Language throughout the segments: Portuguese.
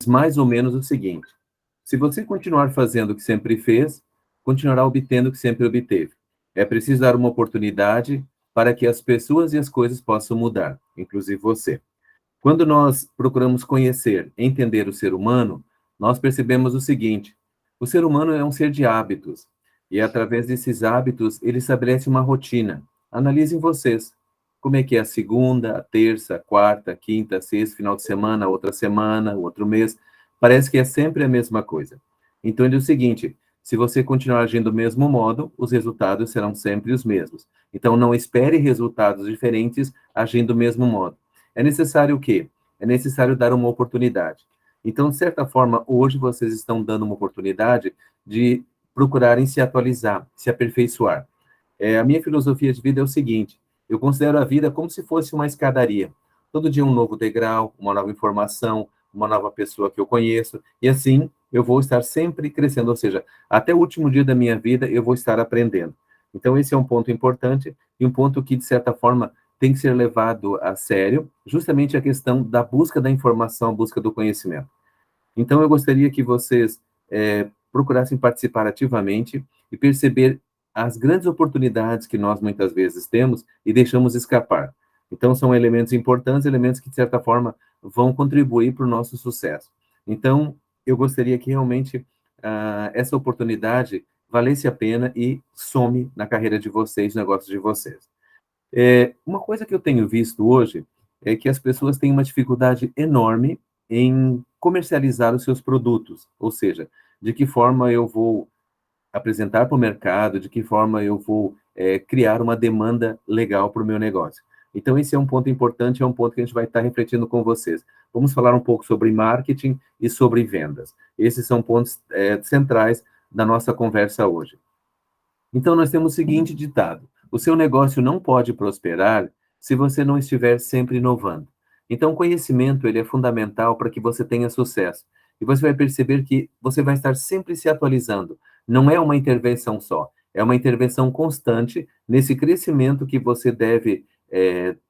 mais ou menos o seguinte: se você continuar fazendo o que sempre fez, continuará obtendo o que sempre obteve. É preciso dar uma oportunidade para que as pessoas e as coisas possam mudar, inclusive você. Quando nós procuramos conhecer, entender o ser humano, nós percebemos o seguinte: o ser humano é um ser de hábitos, e através desses hábitos ele estabelece uma rotina. Analisem vocês. Como é que é a segunda, a terça, a quarta, a quinta, a sexta, final de semana, outra semana, outro mês? Parece que é sempre a mesma coisa. Então, é o seguinte: se você continuar agindo do mesmo modo, os resultados serão sempre os mesmos. Então, não espere resultados diferentes agindo do mesmo modo. É necessário o quê? É necessário dar uma oportunidade. Então, de certa forma, hoje vocês estão dando uma oportunidade de procurarem se atualizar, se aperfeiçoar. A minha filosofia de vida é o seguinte: eu considero a vida como se fosse uma escadaria. Todo dia um novo degrau, uma nova informação, uma nova pessoa que eu conheço, e assim eu vou estar sempre crescendo, ou seja, até o último dia da minha vida eu vou estar aprendendo. Então, esse é um ponto importante e um ponto que, de certa forma, tem que ser levado a sério, justamente a questão da busca da informação, a busca do conhecimento. Então, eu gostaria que vocês procurassem participar ativamente e perceber as grandes oportunidades que nós muitas vezes temos e deixamos escapar. Então, são elementos importantes, elementos que, de certa forma, vão contribuir para o nosso sucesso. Então, eu gostaria que realmente essa oportunidade valesse a pena e some na carreira de vocês, no negócio de vocês. Uma coisa que eu tenho visto hoje é que as pessoas têm uma dificuldade enorme em comercializar os seus produtos, ou seja, de que forma eu vou apresentar para o mercado, de que forma eu vou criar uma demanda legal para o meu negócio. Então, esse é um ponto importante, é um ponto que a gente vai estar refletindo com vocês. Vamos falar um pouco sobre marketing e sobre vendas. Esses são pontos centrais da nossa conversa hoje. Então, nós temos o seguinte ditado: o seu negócio não pode prosperar se você não estiver sempre inovando. Então, o conhecimento ele é fundamental para que você tenha sucesso. E você vai perceber que você vai estar sempre se atualizando. Não é uma intervenção só, é uma intervenção constante nesse crescimento que você deve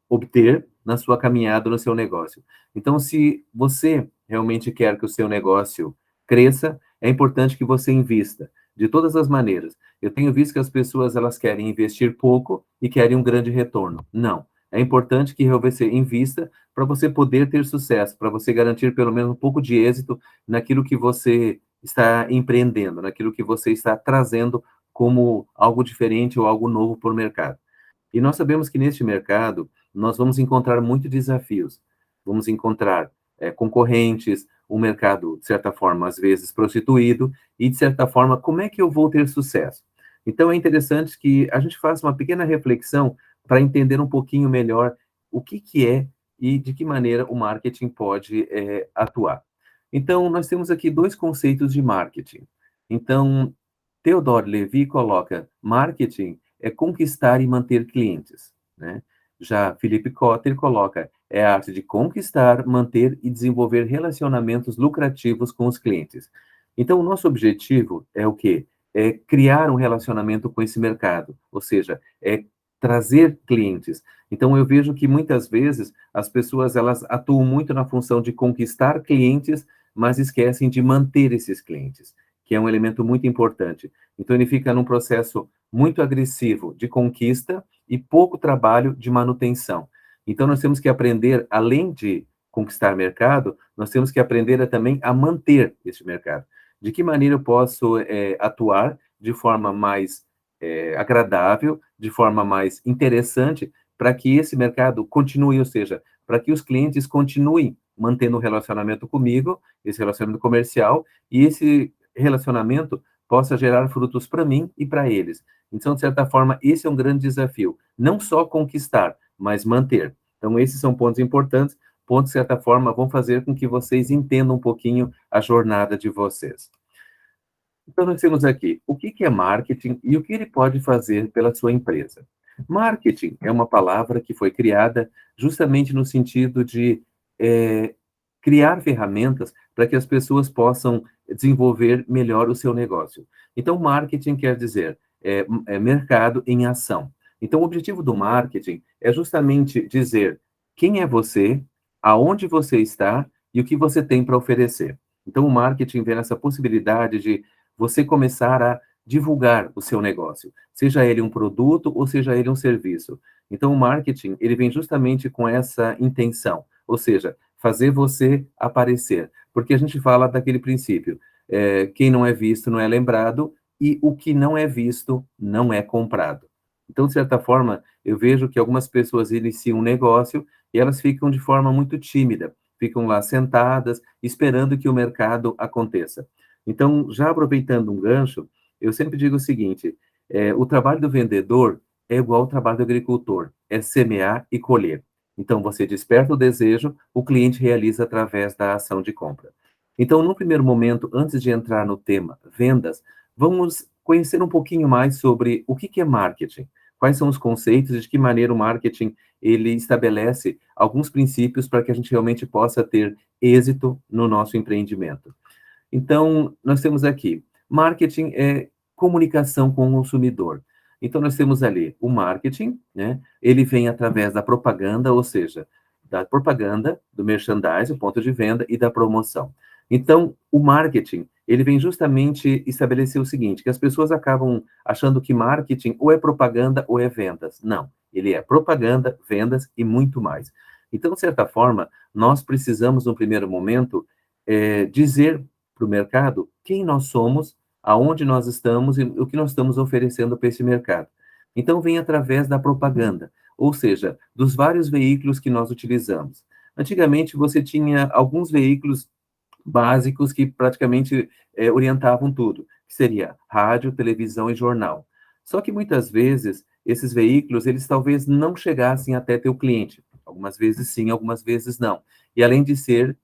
obter na sua caminhada no seu negócio. Então, se você realmente quer que o seu negócio cresça, é importante que você invista de todas as maneiras. Eu tenho visto que as pessoas elas querem investir pouco e querem um grande retorno. Não. É importante que você invista para você poder ter sucesso, para você garantir pelo menos um pouco de êxito naquilo que você está empreendendo, naquilo que você está trazendo como algo diferente ou algo novo para o mercado. E nós sabemos que neste mercado nós vamos encontrar muitos desafios. Vamos encontrar concorrentes, um mercado, de certa forma, às vezes prostituído, e, de certa forma, como é que eu vou ter sucesso? Então, é interessante que a gente faça uma pequena reflexão para entender um pouquinho melhor o que é e de que maneira o marketing pode atuar. Então, nós temos aqui dois conceitos de marketing. Então, Theodore Levy coloca marketing é conquistar e manter clientes, né? Já Philip Kotler coloca é a arte de conquistar, manter e desenvolver relacionamentos lucrativos com os clientes. Então, o nosso objetivo é o quê? É criar um relacionamento com esse mercado, ou seja, é trazer clientes. Então, eu vejo que muitas vezes as pessoas elas atuam muito na função de conquistar clientes, mas esquecem de manter esses clientes, que é um elemento muito importante. Então, ele fica num processo muito agressivo de conquista e pouco trabalho de manutenção. Então, nós temos que aprender, além de conquistar mercado, nós temos que aprender também a manter esse mercado. De que maneira eu posso atuar de forma mais agradável, de forma mais interessante, para que esse mercado continue, ou seja, para que os clientes continuem mantendo o relacionamento comigo, esse relacionamento comercial, e esse relacionamento possa gerar frutos para mim e para eles. Então, de certa forma, esse é um grande desafio. Não só conquistar, mas manter. Então, esses são pontos importantes, pontos, de certa forma, vão fazer com que vocês entendam um pouquinho a jornada de vocês. Então, nós temos aqui o que é marketing e o que ele pode fazer pela sua empresa. Marketing é uma palavra que foi criada justamente no sentido de criar ferramentas para que as pessoas possam desenvolver melhor o seu negócio. Então, marketing quer dizer mercado em ação. Então, o objetivo do marketing é justamente dizer quem é você, aonde você está e o que você tem para oferecer. Então, o marketing vem nessa possibilidade de você começar a divulgar o seu negócio, seja ele um produto ou seja ele um serviço. Então, o marketing, ele vem justamente com essa intenção, ou seja, fazer você aparecer. Porque a gente fala daquele princípio, quem não é visto não é lembrado, e o que não é visto não é comprado. Então, de certa forma, eu vejo que algumas pessoas iniciam um negócio e elas ficam de forma muito tímida, ficam lá sentadas, esperando que o mercado aconteça. Então, já aproveitando um gancho, eu sempre digo o seguinte, o trabalho do vendedor é igual ao trabalho do agricultor, é semear e colher. Então, você desperta o desejo, o cliente realiza através da ação de compra. Então, no primeiro momento, antes de entrar no tema vendas, vamos conhecer um pouquinho mais sobre o que é marketing, quais são os conceitos e de que maneira o marketing ele estabelece alguns princípios para que a gente realmente possa ter êxito no nosso empreendimento. Então, nós temos aqui, marketing é comunicação com o consumidor. Então, nós temos ali o marketing, né? Ele vem através da propaganda, ou seja, da propaganda, do merchandising, o ponto de venda, e da promoção. Então, o marketing, ele vem justamente estabelecer o seguinte, que as pessoas acabam achando que marketing ou é propaganda ou é vendas. Não, ele é propaganda, vendas e muito mais. Então, de certa forma, nós precisamos, no primeiro momento, dizer para o mercado quem nós somos, aonde nós estamos e o que nós estamos oferecendo para esse mercado. Então, vem através da propaganda, ou seja, dos vários veículos que nós utilizamos. Antigamente, você tinha alguns veículos básicos que praticamente orientavam tudo, que seria rádio, televisão e jornal. Só que muitas vezes esses veículos, eles talvez não chegassem até teu cliente. Algumas vezes sim, algumas vezes não. E além de ser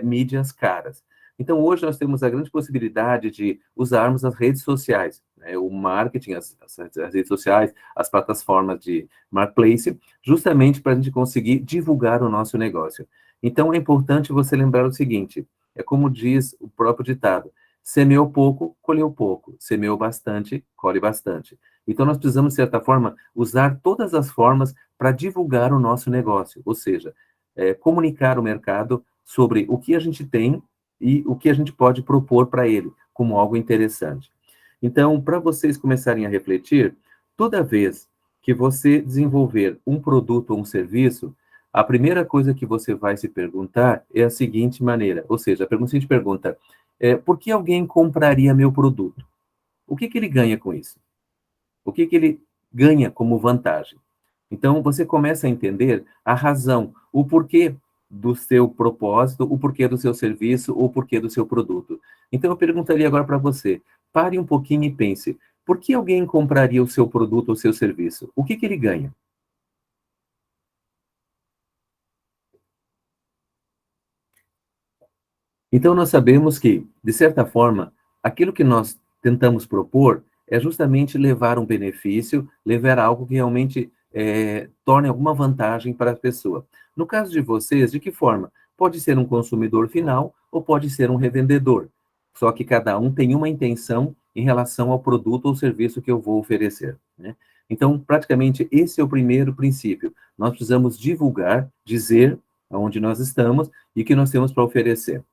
mídias caras. Então, hoje nós temos a grande possibilidade de usarmos as redes sociais, né, o marketing, as redes sociais, as plataformas de marketplace, justamente para a gente conseguir divulgar o nosso negócio. Então, é importante você lembrar o seguinte, é como diz o próprio ditado, semeou pouco, colheu pouco, semeou bastante, colhe bastante. Então, nós precisamos, de certa forma, usar todas as formas para divulgar o nosso negócio, ou seja, comunicar o mercado sobre o que a gente tem e o que a gente pode propor para ele, como algo interessante. Então, para vocês começarem a refletir, toda vez que você desenvolver um produto ou um serviço, a primeira coisa que você vai se perguntar é a seguinte maneira, ou seja, a seguinte pergunta, por que alguém compraria meu produto? O que ele ganha com isso? O que ele ganha como vantagem? Então, você começa a entender a razão, o porquê do seu propósito, o porquê do seu serviço, o porquê do seu produto. Então, eu perguntaria agora para você, pare um pouquinho e pense, por que alguém compraria o seu produto ou seu serviço? O que ele ganha? Então, nós sabemos que, de certa forma, aquilo que nós tentamos propor é justamente levar um benefício, levar algo que realmente torne alguma vantagem para a pessoa. No caso de vocês, de que forma? Pode ser um consumidor final ou pode ser um revendedor. Só que cada um tem uma intenção em relação ao produto ou serviço que eu vou oferecer, né? Então, praticamente, esse é o primeiro princípio. Nós precisamos divulgar, dizer aonde nós estamos e o que nós temos para oferecer.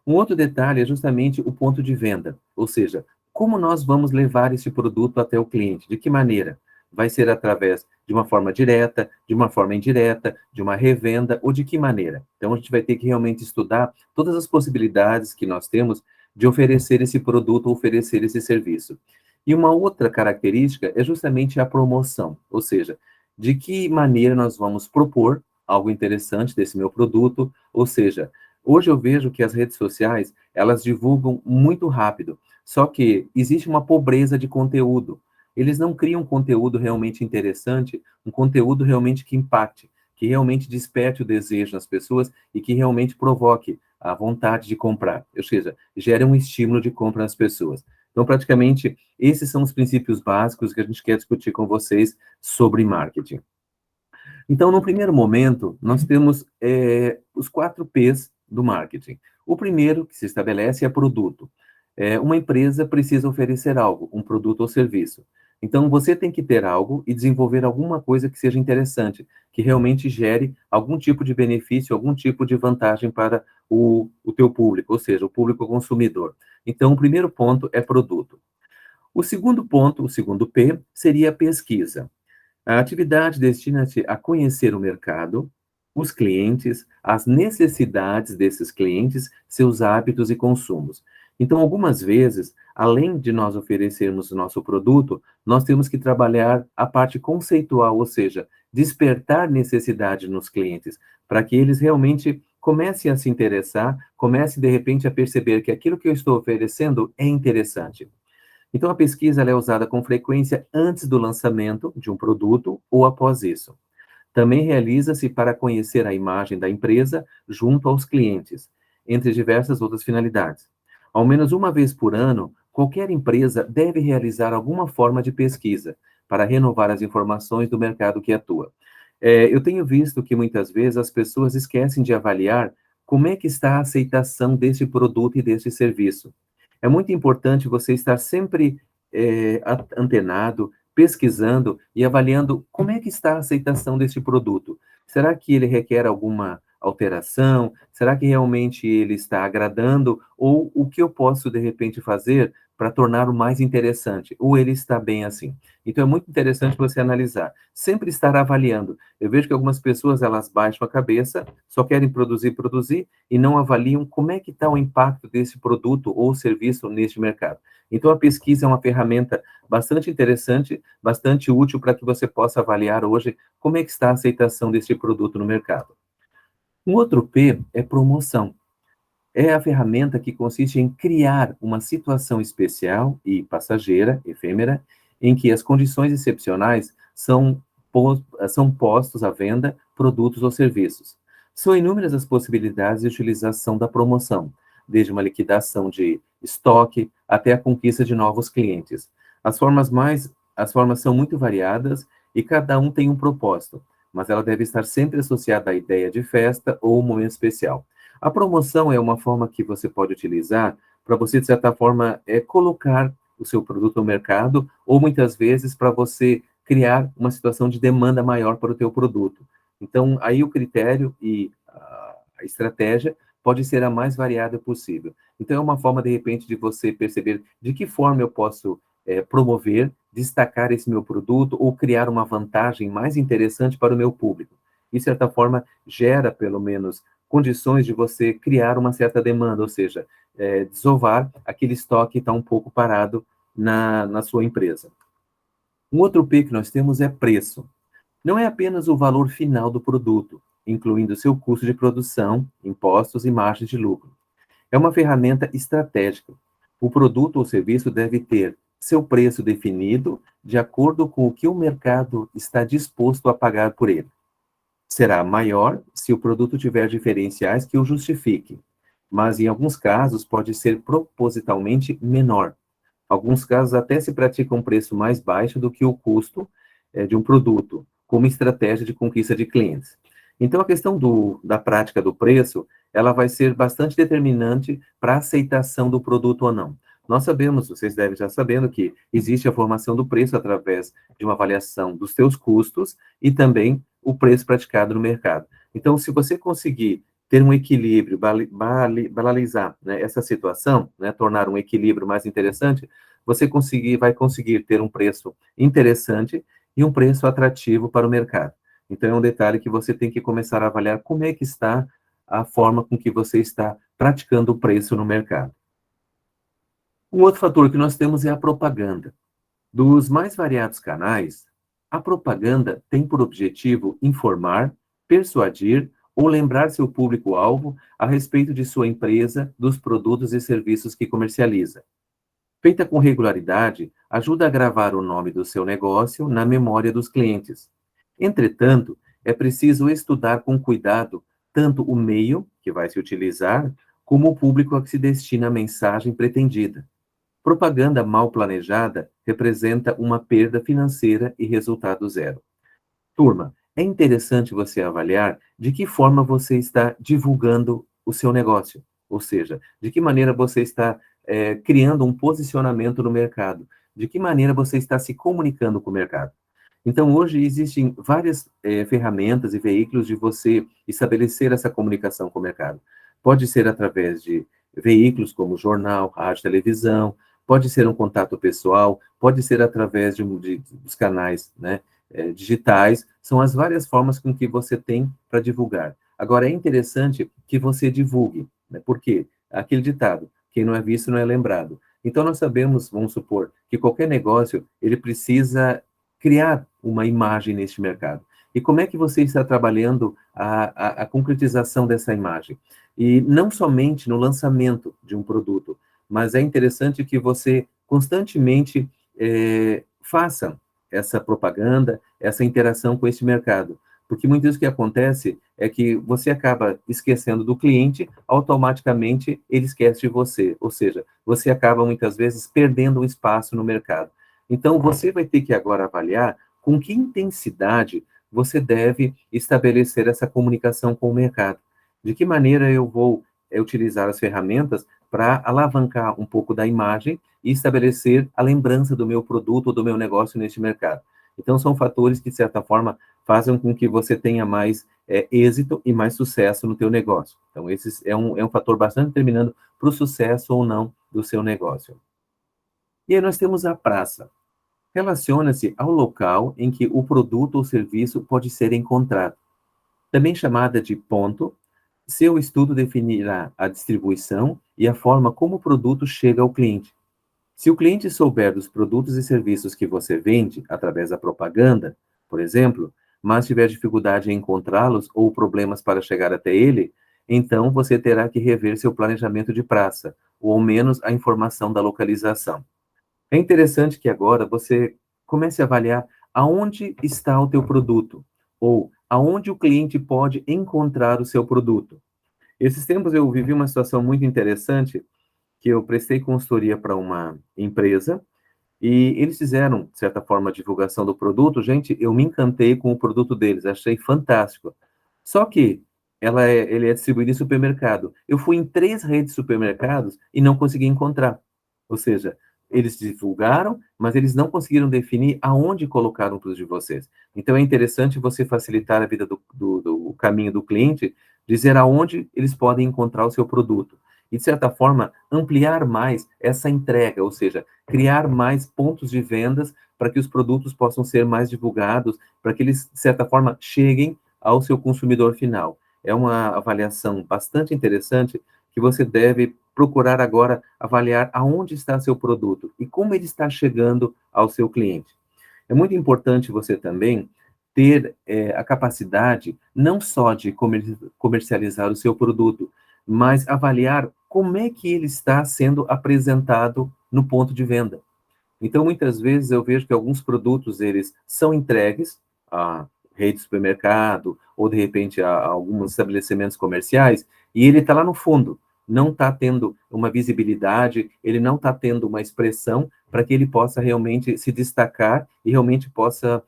Um outro detalhe é justamente o ponto de venda, ou seja, como nós vamos levar esse produto até o cliente, de que maneira? Vai ser através de uma forma direta, de uma forma indireta, de uma revenda, ou de que maneira? Então, a gente vai ter que realmente estudar todas as possibilidades que nós temos de oferecer esse produto, oferecer esse serviço. E uma outra característica é justamente a promoção, ou seja, de que maneira nós vamos propor algo interessante desse meu produto, ou seja, hoje eu vejo que as redes sociais, elas divulgam muito rápido, só que existe uma pobreza de conteúdo. Eles não criam conteúdo realmente interessante, um conteúdo realmente que impacte, que realmente desperte o desejo nas pessoas e que realmente provoque a vontade de comprar, ou seja, gere um estímulo de compra nas pessoas. Então, praticamente, esses são os princípios básicos que a gente quer discutir com vocês sobre marketing. Então, no primeiro momento, nós temos os 4 P's do marketing. O primeiro que se estabelece é produto. Uma empresa precisa oferecer algo, um produto ou serviço. Então, você tem que ter algo e desenvolver alguma coisa que seja interessante, que realmente gere algum tipo de benefício, algum tipo de vantagem para o teu público, ou seja, o público consumidor. Então, o primeiro ponto é produto. O segundo ponto, o segundo P, seria pesquisa. A atividade destina-se a conhecer o mercado, os clientes, as necessidades desses clientes, seus hábitos e consumos. Então, algumas vezes, além de nós oferecermos o nosso produto, nós temos que trabalhar a parte conceitual, ou seja, despertar necessidade nos clientes, para que eles realmente comecem a se interessar, comecem de repente a perceber que aquilo que eu estou oferecendo é interessante. Então, a pesquisa ela é usada com frequência antes do lançamento de um produto ou após isso. Também realiza-se para conhecer a imagem da empresa junto aos clientes, entre diversas outras finalidades. Ao menos uma vez por ano, qualquer empresa deve realizar alguma forma de pesquisa para renovar as informações do mercado que atua. Eu tenho visto que muitas vezes as pessoas esquecem de avaliar como é que está a aceitação deste produto e deste serviço. É muito importante você estar sempre antenado, pesquisando e avaliando como é que está a aceitação desse produto. Será que ele requer alguma alteração? Será que realmente ele está agradando? Ou o que eu posso, de repente, fazer para torná-lo mais interessante? Ou ele está bem assim? Então, é muito interessante você analisar. Sempre estar avaliando. Eu vejo que algumas pessoas, elas baixam a cabeça, só querem produzir, produzir, e não avaliam como é que está o impacto desse produto ou serviço neste mercado. Então, a pesquisa é uma ferramenta bastante interessante, bastante útil para que você possa avaliar hoje como é que está a aceitação deste produto no mercado. Um outro P é promoção. É a ferramenta que consiste em criar uma situação especial e passageira, efêmera, em que as condições excepcionais são postos à venda produtos ou serviços. São inúmeras as possibilidades de utilização da promoção, desde uma liquidação de estoque até a conquista de novos clientes. As formas são muito variadas e cada um tem um propósito, mas ela deve estar sempre associada à ideia de festa ou momento especial. A promoção é uma forma que você pode utilizar para você, de certa forma, colocar o seu produto no mercado, ou muitas vezes para você criar uma situação de demanda maior para o teu produto. Então, aí o critério e a estratégia pode ser a mais variada possível. Então, é uma forma, de repente, de você perceber de que forma eu posso promover, destacar esse meu produto ou criar uma vantagem mais interessante para o meu público. E, de certa forma, gera, pelo menos, condições de você criar uma certa demanda, ou seja, desovar aquele estoque que está um pouco parado na sua empresa. Um outro P que nós temos é preço. Não é apenas o valor final do produto, incluindo seu custo de produção, impostos e margens de lucro. É uma ferramenta estratégica. O produto ou serviço deve ter seu preço definido de acordo com o que o mercado está disposto a pagar por ele. Será maior se o produto tiver diferenciais que o justifiquem, mas em alguns casos pode ser propositalmente menor. Alguns casos até se pratica um preço mais baixo do que o custo de um produto, como estratégia de conquista de clientes. Então, a questão da prática do preço, ela vai ser bastante determinante para a aceitação do produto ou não. Nós sabemos, vocês devem estar sabendo, que existe a formação do preço através de uma avaliação dos seus custos e também o preço praticado no mercado. Então, se você conseguir ter um equilíbrio, balizar, né, essa situação, né, tornar um equilíbrio mais interessante, você vai conseguir ter um preço interessante e um preço atrativo para o mercado. Então, é um detalhe que você tem que começar a avaliar como é que está a forma com que você está praticando o preço no mercado. Um outro fator que nós temos é a propaganda. Dos mais variados canais, a propaganda tem por objetivo informar, persuadir ou lembrar seu público-alvo a respeito de sua empresa, dos produtos e serviços que comercializa. Feita com regularidade, ajuda a gravar o nome do seu negócio na memória dos clientes. Entretanto, é preciso estudar com cuidado tanto o meio que vai se utilizar, como o público a que se destina a mensagem pretendida. Propaganda mal planejada representa uma perda financeira e resultado zero. Turma, é interessante você avaliar de que forma você está divulgando o seu negócio, ou seja, de que maneira você está criando um posicionamento no mercado. de que maneira você está se comunicando com o mercado. Então, hoje existem várias ferramentas e veículos de você estabelecer essa comunicação com o mercado. Pode ser através de veículos como jornal, rádio, televisão, pode ser um contato pessoal, pode ser através dos canais, né, digitais, são as várias formas com que você tem para divulgar. Agora, é interessante que você divulgue, né, por quê? Aquele ditado, quem não é visto não é lembrado. Então, nós sabemos, vamos supor, que qualquer negócio, ele precisa criar uma imagem neste mercado. E como é que você está trabalhando a concretização dessa imagem? E não somente no lançamento de um produto, mas é interessante que você constantemente faça essa propaganda, essa interação com este mercado. Porque muitas vezes o que acontece é que você acaba esquecendo do cliente, automaticamente ele esquece de você. Ou seja, você acaba muitas vezes perdendo um espaço no mercado. Então, você vai ter que agora avaliar com que intensidade você deve estabelecer essa comunicação com o mercado. De que maneira eu vou utilizar as ferramentas para alavancar um pouco da imagem e estabelecer a lembrança do meu produto ou do meu negócio neste mercado. Então, são fatores que, de certa forma, fazem com que você tenha mais êxito e mais sucesso no teu negócio. Então, esse é um fator bastante determinante para o sucesso ou não do seu negócio. E aí nós temos a praça. Relaciona-se ao local em que o produto ou serviço pode ser encontrado. Também chamada de ponto, seu estudo definirá a distribuição e a forma como o produto chega ao cliente. Se o cliente souber dos produtos e serviços que você vende através da propaganda, por exemplo, mas tiver dificuldade em encontrá-los ou problemas para chegar até ele, então você terá que rever seu planejamento de praça, ou ao menos a informação da localização. É interessante que agora você comece a avaliar aonde está o teu produto, ou aonde o cliente pode encontrar o seu produto. Esses tempos eu vivi uma situação muito interessante, que eu prestei consultoria para uma empresa, e eles fizeram, de certa forma, a divulgação do produto. Gente, eu me encantei com o produto deles, achei fantástico. Só que ele é distribuído em supermercado. Eu fui em 3 redes de supermercados e não consegui encontrar. Ou seja, eles divulgaram, mas eles não conseguiram definir aonde colocar um produto de vocês. Então, é interessante você facilitar a vida do caminho do cliente, dizer aonde eles podem encontrar o seu produto. E, de certa forma, ampliar mais essa entrega, ou seja, criar mais pontos de vendas para que os produtos possam ser mais divulgados, para que eles, de certa forma, cheguem ao seu consumidor final. É uma avaliação bastante interessante que você deve procurar agora avaliar aonde está seu produto e como ele está chegando ao seu cliente. É muito importante você também ter a capacidade não só de comercializar o seu produto, mas avaliar como é que ele está sendo apresentado no ponto de venda. Então, muitas vezes eu vejo que alguns produtos eles são entregues a rede de supermercado ou de repente a alguns estabelecimentos comerciais e ele está lá no fundo, não está tendo uma visibilidade, ele não está tendo uma expressão para que ele possa realmente se destacar e realmente possa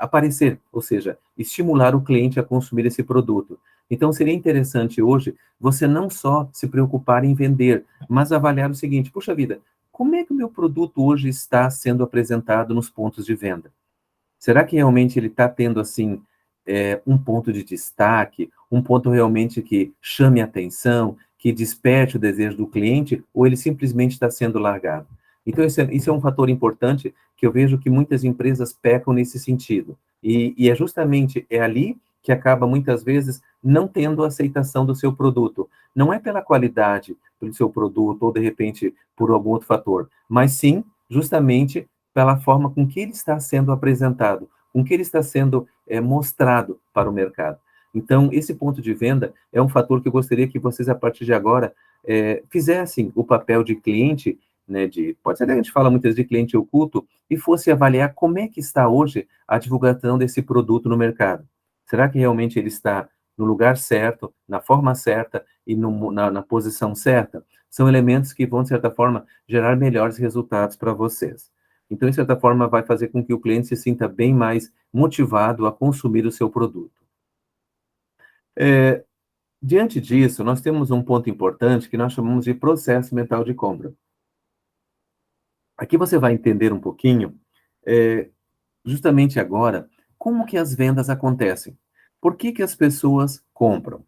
aparecer, ou seja, estimular o cliente a consumir esse produto. Então, seria interessante hoje você não só se preocupar em vender, mas avaliar o seguinte: puxa vida, como é que o meu produto hoje está sendo apresentado nos pontos de venda? Será que realmente ele está tendo, assim, um ponto de destaque, um ponto realmente que chame a atenção, que desperte o desejo do cliente, ou ele simplesmente está sendo largado? Então, isso é um fator importante que eu vejo que muitas empresas pecam nesse sentido. E é justamente ali que acaba, muitas vezes, não tendo a aceitação do seu produto. Não é pela qualidade do seu produto, ou de repente por algum outro fator, mas sim, justamente, pela forma com que ele está sendo apresentado, com que ele está sendo mostrado para o mercado. Então, esse ponto de venda é um fator que eu gostaria que vocês, a partir de agora, fizessem o papel de cliente, né, pode ser que a gente fala muitas vezes de cliente oculto, e fosse avaliar como é que está hoje a divulgação desse produto no mercado. Será que realmente ele está no lugar certo, na forma certa e na posição certa? São elementos que vão, de certa forma, gerar melhores resultados para vocês. Então, de certa forma, vai fazer com que o cliente se sinta bem mais motivado a consumir o seu produto. Diante disso, nós temos um ponto importante que nós chamamos de processo mental de compra. Aqui você vai entender um pouquinho, eh, justamente agora, como que as vendas acontecem. Por que que as pessoas compram?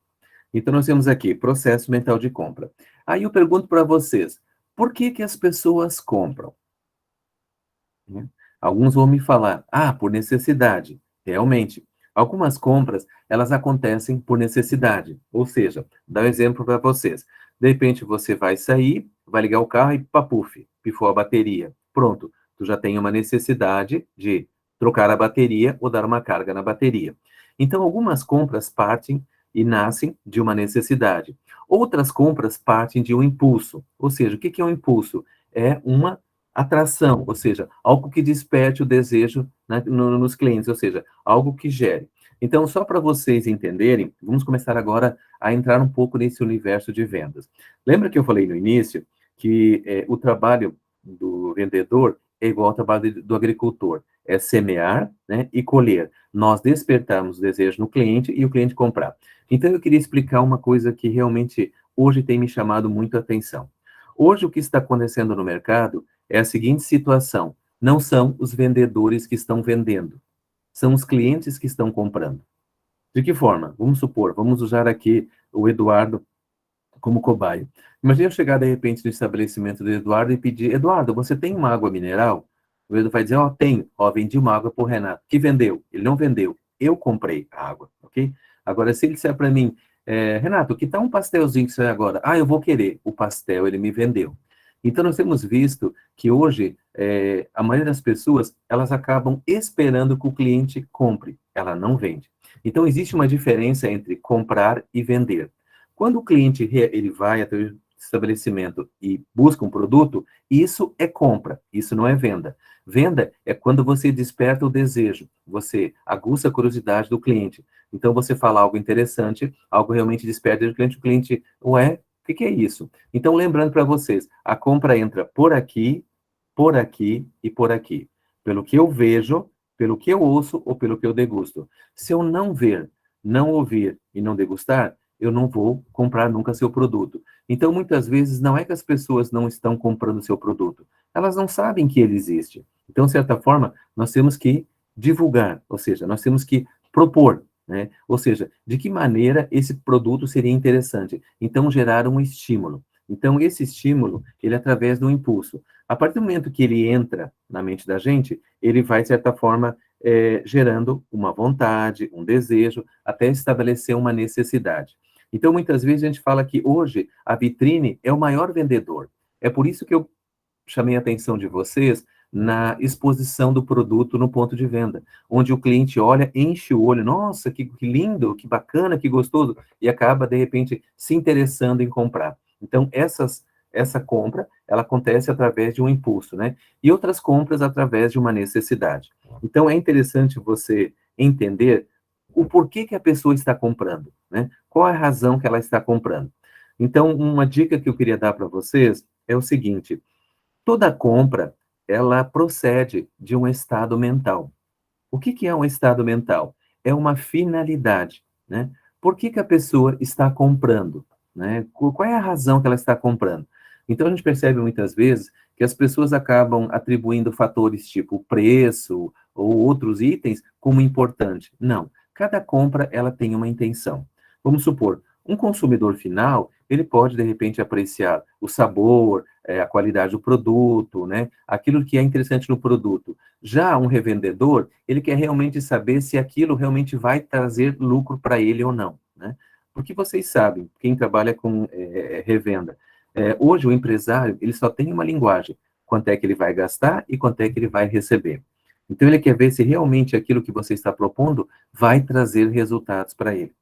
Então nós temos aqui processo mental de compra. Aí eu pergunto para vocês, por que que as pessoas compram? Né? Alguns vão me falar, por necessidade. Realmente, algumas compras, elas acontecem por necessidade. Ou seja, dá um exemplo para vocês. De repente, você vai sair, vai ligar o carro e papuf, pifou a bateria. Pronto, tu já tem uma necessidade de trocar a bateria ou dar uma carga na bateria. Então, algumas compras partem e nascem de uma necessidade. Outras compras partem de um impulso. Ou seja, o que é um impulso? É uma atração, ou seja, algo que desperte o desejo, né, nos clientes, ou seja, algo que gere. Então, só para vocês entenderem, vamos começar agora a entrar um pouco nesse universo de vendas. Lembra que eu falei no início que o trabalho do vendedor é igual ao trabalho do agricultor, é semear, né, e colher. Nós despertamos o desejo no cliente e o cliente comprar. Então, eu queria explicar uma coisa que realmente hoje tem me chamado muito a atenção. Hoje, o que está acontecendo no mercado é a seguinte situação: não são os vendedores que estão vendendo, são os clientes que estão comprando. De que forma? Vamos supor, vamos usar aqui o Eduardo como cobaia. Imagina eu chegar de repente no estabelecimento do Eduardo e pedir: Eduardo, você tem uma água mineral? O Eduardo vai dizer: Ó, tenho. Ó, vendi uma água para o Renato. Que vendeu? Ele não vendeu. Eu comprei a água, ok? Agora, se ele disser para mim: Renato, que tal um pastelzinho que você agora? Eu vou querer. O pastel ele me vendeu. Então, nós temos visto que hoje a maioria das pessoas elas acabam esperando que o cliente compre. Ela não vende. Então, existe uma diferença entre comprar e vender. Quando o cliente ele vai até o estabelecimento e busca um produto, isso é compra, isso não é venda. Venda é quando você desperta o desejo, você aguça a curiosidade do cliente. Então você fala algo interessante, algo realmente desperta o cliente, ué, o que é isso? Então lembrando para vocês, a compra entra por aqui e por aqui. Pelo que eu vejo, pelo que eu ouço ou pelo que eu degusto. Se eu não ver, não ouvir e não degustar, eu não vou comprar nunca seu produto. Então, muitas vezes, não é que as pessoas não estão comprando seu produto, elas não sabem que ele existe. Então, de certa forma, nós temos que divulgar, ou seja, nós temos que propor, né? Ou seja, de que maneira esse produto seria interessante. Então, gerar um estímulo. Então, esse estímulo, ele é através do impulso. A partir do momento que ele entra na mente da gente, ele vai, de certa forma, gerando uma vontade, um desejo, até estabelecer uma necessidade. Então, muitas vezes a gente fala que hoje a vitrine é o maior vendedor. É por isso que eu chamei a atenção de vocês na exposição do produto no ponto de venda, onde o cliente olha, enche o olho, nossa, que lindo, que bacana, que gostoso, e acaba, de repente, se interessando em comprar. Então, essa compra, ela acontece através de um impulso, né? E outras compras através de uma necessidade. Então, é interessante você entender o porquê que a pessoa está comprando, né? Qual é a razão que ela está comprando? Então, uma dica que eu queria dar para vocês é o seguinte: toda compra, ela procede de um estado mental. O que que é um estado mental? É uma finalidade, né? Por que que a pessoa está comprando, né? Qual é a razão que ela está comprando? Então, a gente percebe muitas vezes que as pessoas acabam atribuindo fatores tipo preço ou outros itens como importante. Não. Cada compra, ela tem uma intenção. Vamos supor, um consumidor final, ele pode, de repente, apreciar o sabor, a qualidade do produto, né? Aquilo que é interessante no produto. Já um revendedor, ele quer realmente saber se aquilo realmente vai trazer lucro para ele ou não, né? Porque vocês sabem, quem trabalha com revenda, hoje o empresário, ele só tem uma linguagem: quanto é que ele vai gastar e quanto é que ele vai receber. Então ele quer ver se realmente aquilo que você está propondo vai trazer resultados para ele.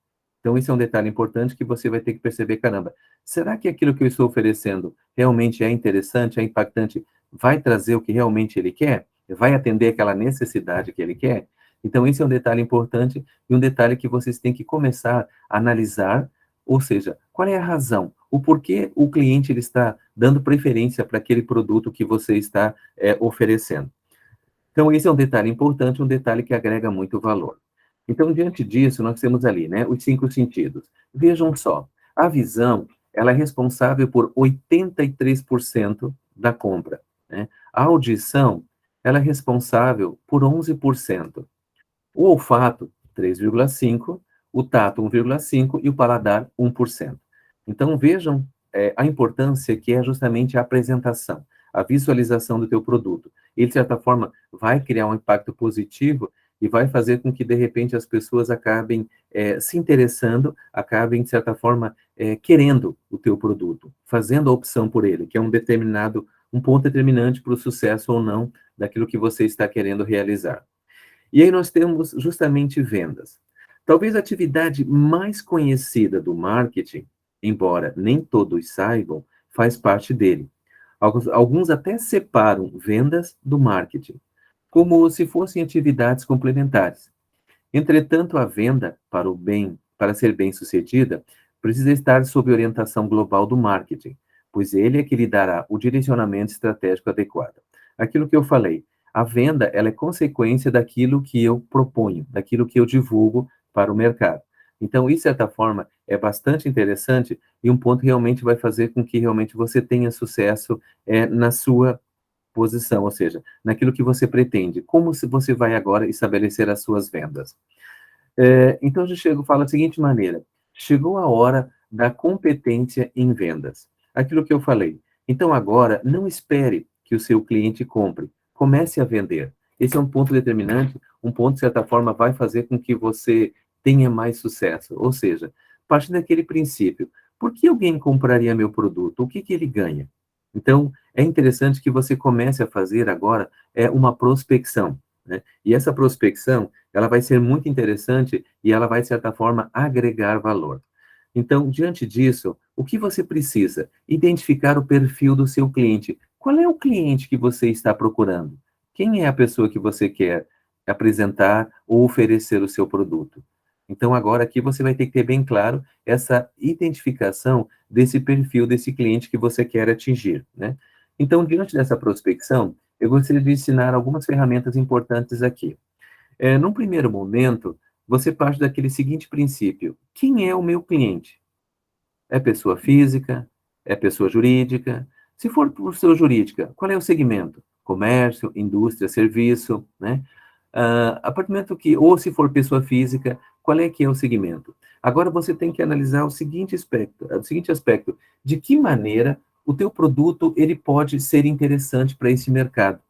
Então, esse é um detalhe importante que você vai ter que perceber, caramba, será que aquilo que eu estou oferecendo realmente é interessante, é impactante, vai trazer o que realmente ele quer? Vai atender aquela necessidade que ele quer? Então, esse é um detalhe importante e um detalhe que vocês têm que começar a analisar, ou seja, qual é a razão? O porquê o cliente ele está dando preferência para aquele produto que você está oferecendo. Então, esse é um detalhe importante, um detalhe que agrega muito valor. Então, diante disso, nós temos ali, né, os 5 sentidos. Vejam só, a visão, ela é responsável por 83% da compra. né? A audição, ela é responsável por 11%. O olfato, 3,5%, o tato, 1,5% e o paladar, 1%. Então, vejam a importância que é justamente a apresentação, a visualização do teu produto. Ele, de certa forma, vai criar um impacto positivo e vai fazer com que, de repente, as pessoas acabem se interessando, acabem, de certa forma, querendo o teu produto, fazendo a opção por ele, que é um ponto determinante para o sucesso ou não daquilo que você está querendo realizar. E aí nós temos justamente vendas. Talvez a atividade mais conhecida do marketing, embora nem todos saibam, faz parte dele. Alguns até separam vendas do marketing, como se fossem atividades complementares. Entretanto, a venda, para ser bem-sucedida, precisa estar sob orientação global do marketing, pois ele é que lhe dará o direcionamento estratégico adequado. Aquilo que eu falei, a venda, ela é consequência daquilo que eu proponho, daquilo que eu divulgo para o mercado. Então, isso, de certa forma, é bastante interessante e um ponto realmente vai fazer com que realmente você tenha sucesso na sua posição, ou seja, naquilo que você pretende. Como se você vai agora estabelecer as suas vendas? Então, fala da seguinte maneira: chegou a hora da competência em vendas. Aquilo que eu falei. Então, agora, não espere que o seu cliente compre. Comece a vender. Esse é um ponto determinante, um ponto, de certa forma, vai fazer com que você tenha mais sucesso. Ou seja, partindo daquele princípio, por que alguém compraria meu produto? O que que ele ganha? Então, é interessante que você comece a fazer agora uma prospecção, né? E essa prospecção, ela vai ser muito interessante e ela vai, de certa forma, agregar valor. Então, diante disso, o que você precisa? Identificar o perfil do seu cliente. Qual é o cliente que você está procurando? Quem é a pessoa que você quer apresentar ou oferecer o seu produto? Então, agora aqui você vai ter que ter bem claro essa identificação desse perfil desse cliente que você quer atingir, né? Então, diante dessa prospecção, eu gostaria de ensinar algumas ferramentas importantes aqui. Num primeiro momento, você parte daquele seguinte princípio: quem é o meu cliente? É pessoa física? É pessoa jurídica? Se for pessoa jurídica, qual é o segmento? Comércio, indústria, serviço, né? A partir do momento ou se for pessoa física, qual é que é o segmento? Agora você tem que analisar o seguinte aspecto: de que maneira o teu produto ele pode ser interessante para esse mercado?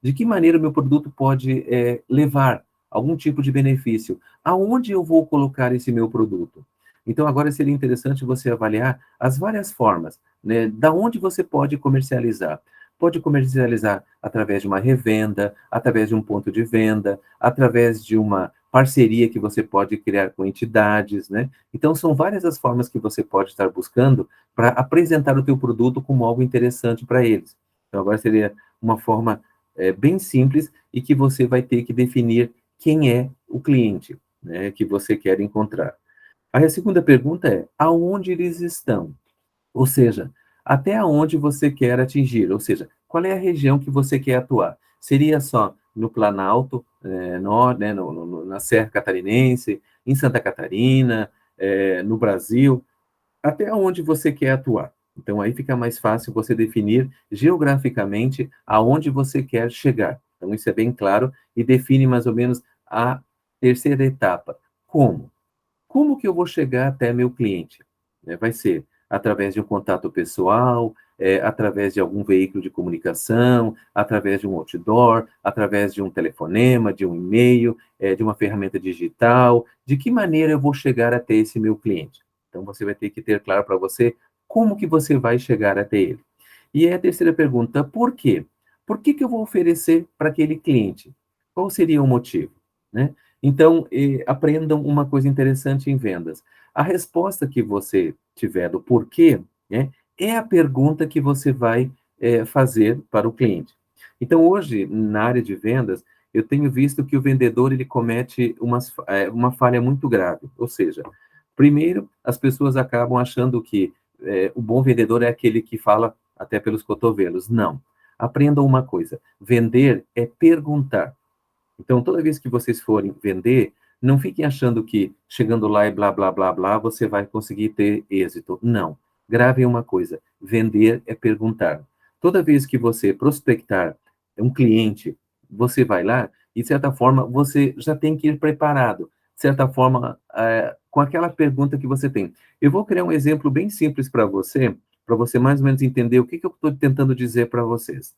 De que maneira o meu produto pode levar algum tipo de benefício? Aonde eu vou colocar esse meu produto? Então, agora seria interessante você avaliar as várias formas, né? Da onde você pode comercializar. Pode comercializar através de uma revenda, através de um ponto de venda, através de uma parceria que você pode criar com entidades, né? Então, são várias as formas que você pode estar buscando para apresentar o teu produto como algo interessante para eles. Então, agora seria uma forma bem simples e que você vai ter que definir quem é o cliente, né, que você quer encontrar. Aí a segunda pergunta é: aonde eles estão? Ou seja, até aonde você quer atingir? Ou seja, qual é a região que você quer atuar? Seria só no Planalto, né, na Serra Catarinense, em Santa Catarina, no Brasil? Até onde você quer atuar. Então, aí fica mais fácil você definir geograficamente aonde você quer chegar. Então, isso é bem claro e define mais ou menos a terceira etapa. Como? Como que eu vou chegar até meu cliente? Vai ser através de um contato pessoal, através de algum veículo de comunicação, através de um outdoor, através de um telefonema, de um e-mail, de uma ferramenta digital. De que maneira eu vou chegar até esse meu cliente? Então, você vai ter que ter claro para você como que você vai chegar até ele. E aí a terceira pergunta: por quê? Por que que eu vou oferecer para aquele cliente? Qual seria o motivo, né? Então, aprendam uma coisa interessante em vendas. A resposta que você tiver do porquê, né, é a pergunta que você vai fazer para o cliente. Então, hoje, na área de vendas, eu tenho visto que o vendedor ele comete uma falha muito grave. Ou seja, primeiro, as pessoas acabam achando que o bom vendedor é aquele que fala até pelos cotovelos. Não. Aprendam uma coisa: vender é perguntar. Então, toda vez que vocês forem vender, não fiquem achando que chegando lá e blá, blá, blá, blá, você vai conseguir ter êxito. Não. Gravem uma coisa: vender é perguntar. Toda vez que você prospectar um cliente, você vai lá e, de certa forma, você já tem que ir preparado, de certa forma, com aquela pergunta que você tem. Eu vou criar um exemplo bem simples para você mais ou menos entender o que que eu estou tentando dizer para vocês.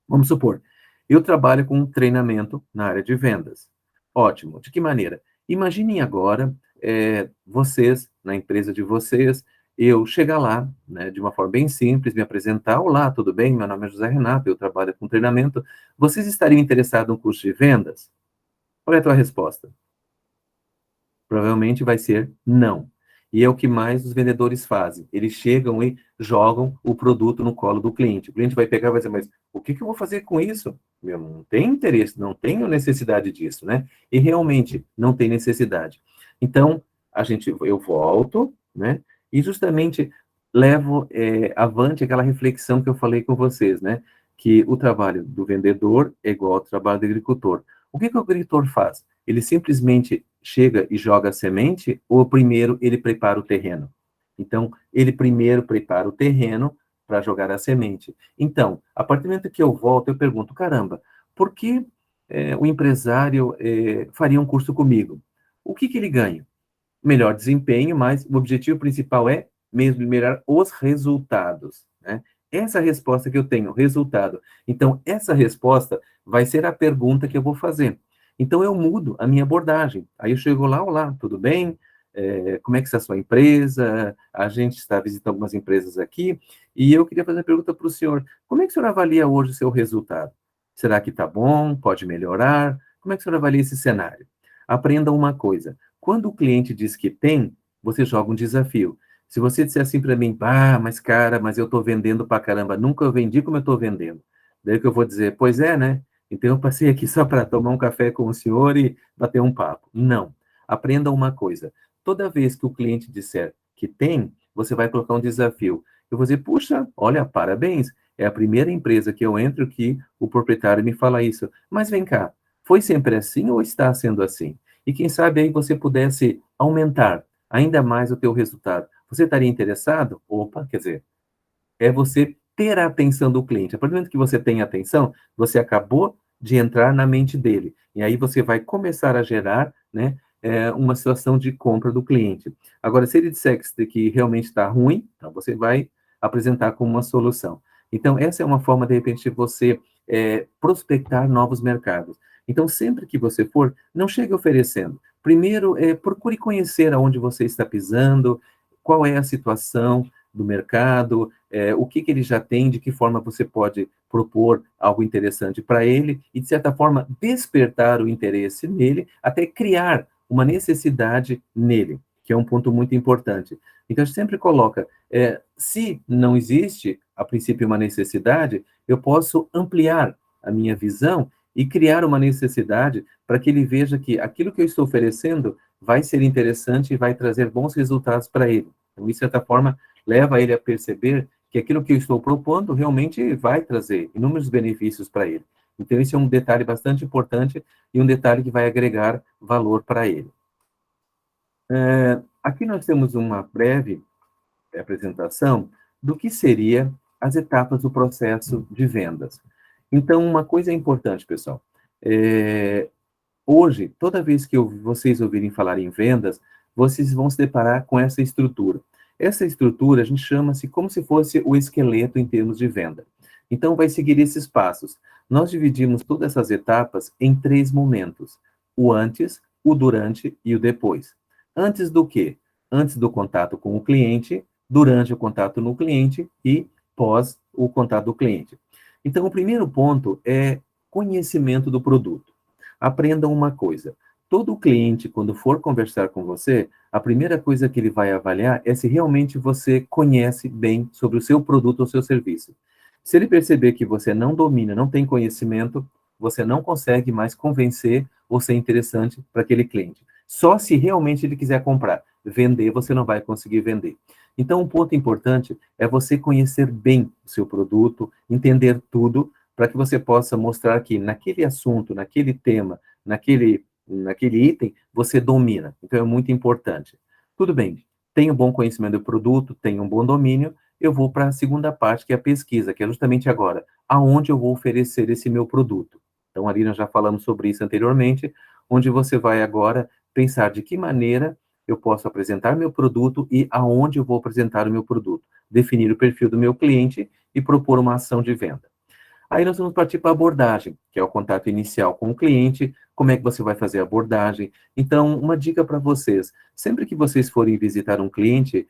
Vamos supor, eu trabalho com treinamento na área de vendas. Ótimo. De que maneira? Imaginem agora, vocês, na empresa de vocês, eu chegar lá, né, de uma forma bem simples, me apresentar. Olá, tudo bem? Meu nome é José Renato, eu trabalho com treinamento. Vocês estariam interessados no curso de vendas? Qual é a tua resposta? Provavelmente vai ser não. E é o que mais os vendedores fazem. Eles chegam e jogam o produto no colo do cliente. O cliente vai pegar e vai dizer, mas o que que eu vou fazer com isso? Eu não tenho interesse, não tenho necessidade disso, né? E realmente não tem necessidade. Então, eu volto, né? E justamente levo avante aquela reflexão que eu falei com vocês, né? Que o trabalho do vendedor é igual ao trabalho do agricultor. O que que o agricultor faz? Ele simplesmente chega e joga a semente, ou primeiro ele prepara o terreno? Então, ele primeiro prepara o terreno para jogar a semente. Então, a partir do momento que eu volto, eu pergunto, caramba, por que o empresário faria um curso comigo? O que que ele ganha? Melhor desempenho, mas o objetivo principal é mesmo melhorar os resultados, né? Essa resposta que eu tenho, resultado. Então, essa resposta vai ser a pergunta que eu vou fazer. Então, eu mudo a minha abordagem. Aí eu chego lá, olá, tudo bem? Como é que está a sua empresa? A gente está visitando algumas empresas aqui e eu queria fazer uma pergunta para o senhor. Como é que o senhor avalia hoje o seu resultado? Será que está bom? Pode melhorar? Como é que o senhor avalia esse cenário? Aprenda uma coisa. Quando o cliente diz que tem, você joga um desafio. Se você disser assim para mim, mas cara, mas eu estou vendendo para caramba, nunca eu vendi como eu estou vendendo. Daí que eu vou dizer, pois é, né? Então eu passei aqui só para tomar um café com o senhor e bater um papo. Não. Aprenda uma coisa. Toda vez que o cliente disser que tem, você vai colocar um desafio. Eu vou dizer, puxa, olha, parabéns. É a primeira empresa que eu entro que o proprietário me fala isso. Mas vem cá, foi sempre assim ou está sendo assim? E quem sabe aí você pudesse aumentar ainda mais o teu resultado. Você estaria interessado? Opa, quer dizer, é você ter a atenção do cliente. A partir do momento que você tem atenção, você acabou de entrar na mente dele. E aí você vai começar a gerar, né, uma situação de compra do cliente. Agora, se ele disser que realmente está ruim, então você vai apresentar como uma solução. Então, essa é uma forma, de repente, de você prospectar novos mercados. Então, sempre que você for, não chegue oferecendo. Primeiro, procure conhecer aonde você está pisando, qual é a situação do mercado, o que que ele já tem, de que forma você pode propor algo interessante para ele e, de certa forma, despertar o interesse nele, até criar uma necessidade nele, que é um ponto muito importante. Então, a gente sempre coloca, se não existe, a princípio, uma necessidade, eu posso ampliar a minha visão e criar uma necessidade para que ele veja que aquilo que eu estou oferecendo vai ser interessante e vai trazer bons resultados para ele. Então, de certa forma, leva ele a perceber que aquilo que eu estou propondo realmente vai trazer inúmeros benefícios para ele. Então, esse é um detalhe bastante importante e um detalhe que vai agregar valor para ele. Aqui nós temos uma breve apresentação do que seria as etapas do processo de vendas. Então, uma coisa é importante, pessoal. Hoje, toda vez que vocês ouvirem falar em vendas, vocês vão se deparar com essa estrutura. Essa estrutura a gente chama-se como se fosse o esqueleto em termos de venda. Então, vai seguir esses passos. Nós dividimos todas essas etapas em 3 momentos: o antes, o durante e o depois. Antes do quê? Antes do contato com o cliente, durante o contato no cliente e pós o contato do cliente. Então, o primeiro ponto é conhecimento do produto. Aprendam uma coisa: todo cliente, quando for conversar com você, a primeira coisa que ele vai avaliar é se realmente você conhece bem sobre o seu produto ou seu serviço. Se ele perceber que você não domina, não tem conhecimento, você não consegue mais convencer ou ser interessante para aquele cliente. Só se realmente ele quiser comprar. Vender, você não vai conseguir vender. Então, um ponto importante é você conhecer bem o seu produto, entender tudo, para que você possa mostrar que naquele assunto, naquele tema, naquele item, você domina. Então, é muito importante. Tudo bem, tenha um bom conhecimento do produto, tenha um bom domínio, eu vou para a segunda parte, que é a pesquisa, que é justamente agora, aonde eu vou oferecer esse meu produto. Então, ali nós já falamos sobre isso anteriormente, onde você vai agora pensar de que maneira eu posso apresentar meu produto e aonde eu vou apresentar o meu produto. Definir o perfil do meu cliente e propor uma ação de venda. Aí nós vamos partir para a abordagem, que é o contato inicial com o cliente, como é que você vai fazer a abordagem. Então, uma dica para vocês, sempre que vocês forem visitar um cliente,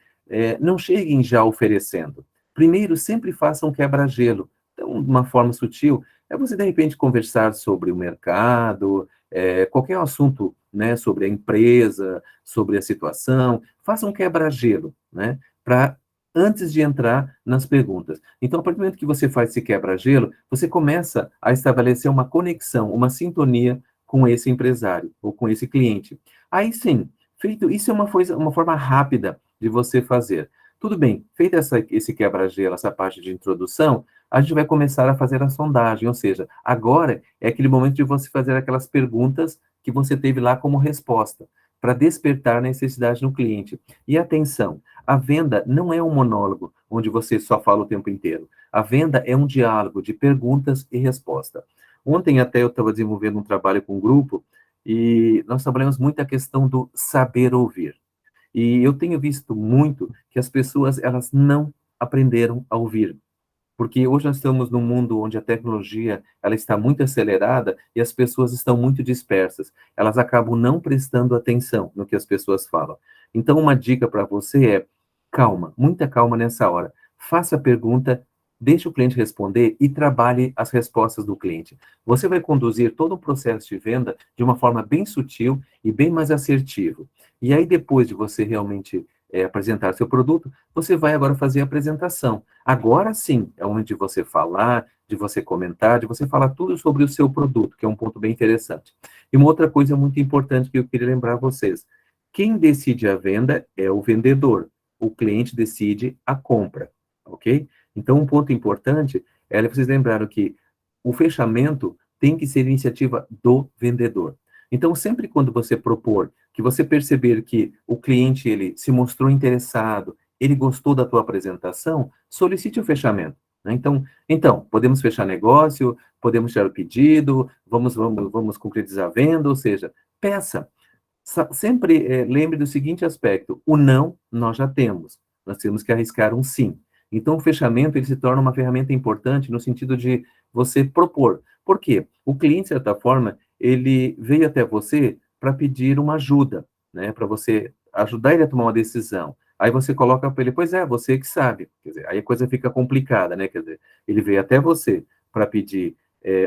não cheguem já oferecendo. Primeiro, sempre façam quebra-gelo. Então, de uma forma sutil, é você, de repente, conversar sobre o mercado, qualquer assunto, né, sobre a empresa, sobre a situação, faça um quebra-gelo, né, para antes de entrar nas perguntas. Então, a partir do momento que você faz esse quebra-gelo, você começa a estabelecer uma conexão, uma sintonia com esse empresário ou com esse cliente. Aí sim, feito isso é uma forma rápida de você fazer. Tudo bem, feito esse quebra-gelo, essa parte de introdução, a gente vai começar a fazer a sondagem, ou seja, agora é aquele momento de você fazer aquelas perguntas que você teve lá como resposta, para despertar a necessidade no cliente. E atenção, a venda não é um monólogo, onde você só fala o tempo inteiro. A venda é um diálogo de perguntas e resposta. Ontem até eu estava desenvolvendo um trabalho com um grupo e nós trabalhamos muito a questão do saber ouvir. E eu tenho visto muito que as pessoas, elas não aprenderam a ouvir. Porque hoje nós estamos num mundo onde a tecnologia ela está muito acelerada e as pessoas estão muito dispersas. Elas acabam não prestando atenção no que as pessoas falam. Então, uma dica para você é calma, muita calma nessa hora. Faça a pergunta, deixe o cliente responder e trabalhe as respostas do cliente. Você vai conduzir todo o processo de venda de uma forma bem sutil e bem mais assertivo. E aí, depois de você realmente apresentar seu produto, você vai agora fazer a apresentação. Agora sim, é onde você falar, de você comentar, de você falar tudo sobre o seu produto, que é um ponto bem interessante. E uma outra coisa muito importante que eu queria lembrar a vocês. Quem decide a venda é o vendedor. O cliente decide a compra, ok? Então, um ponto importante é vocês lembraram que o fechamento tem que ser iniciativa do vendedor. Então, sempre quando você propor, que você perceber que o cliente ele se mostrou interessado, ele gostou da tua apresentação, solicite o fechamento. Né? Então, podemos fechar negócio, podemos tirar o pedido, vamos concretizar a venda, ou seja, peça. Sempre lembre do seguinte aspecto, o não nós já temos, nós temos que arriscar um sim. Então, o fechamento ele se torna uma ferramenta importante no sentido de você propor. Por quê? O cliente, de certa forma, ele veio até você para pedir uma ajuda, né? Para você ajudar ele a tomar uma decisão. Aí você coloca para ele, pois é, você que sabe. Quer dizer, aí a coisa fica complicada, né? Quer dizer, ele veio até você para pedir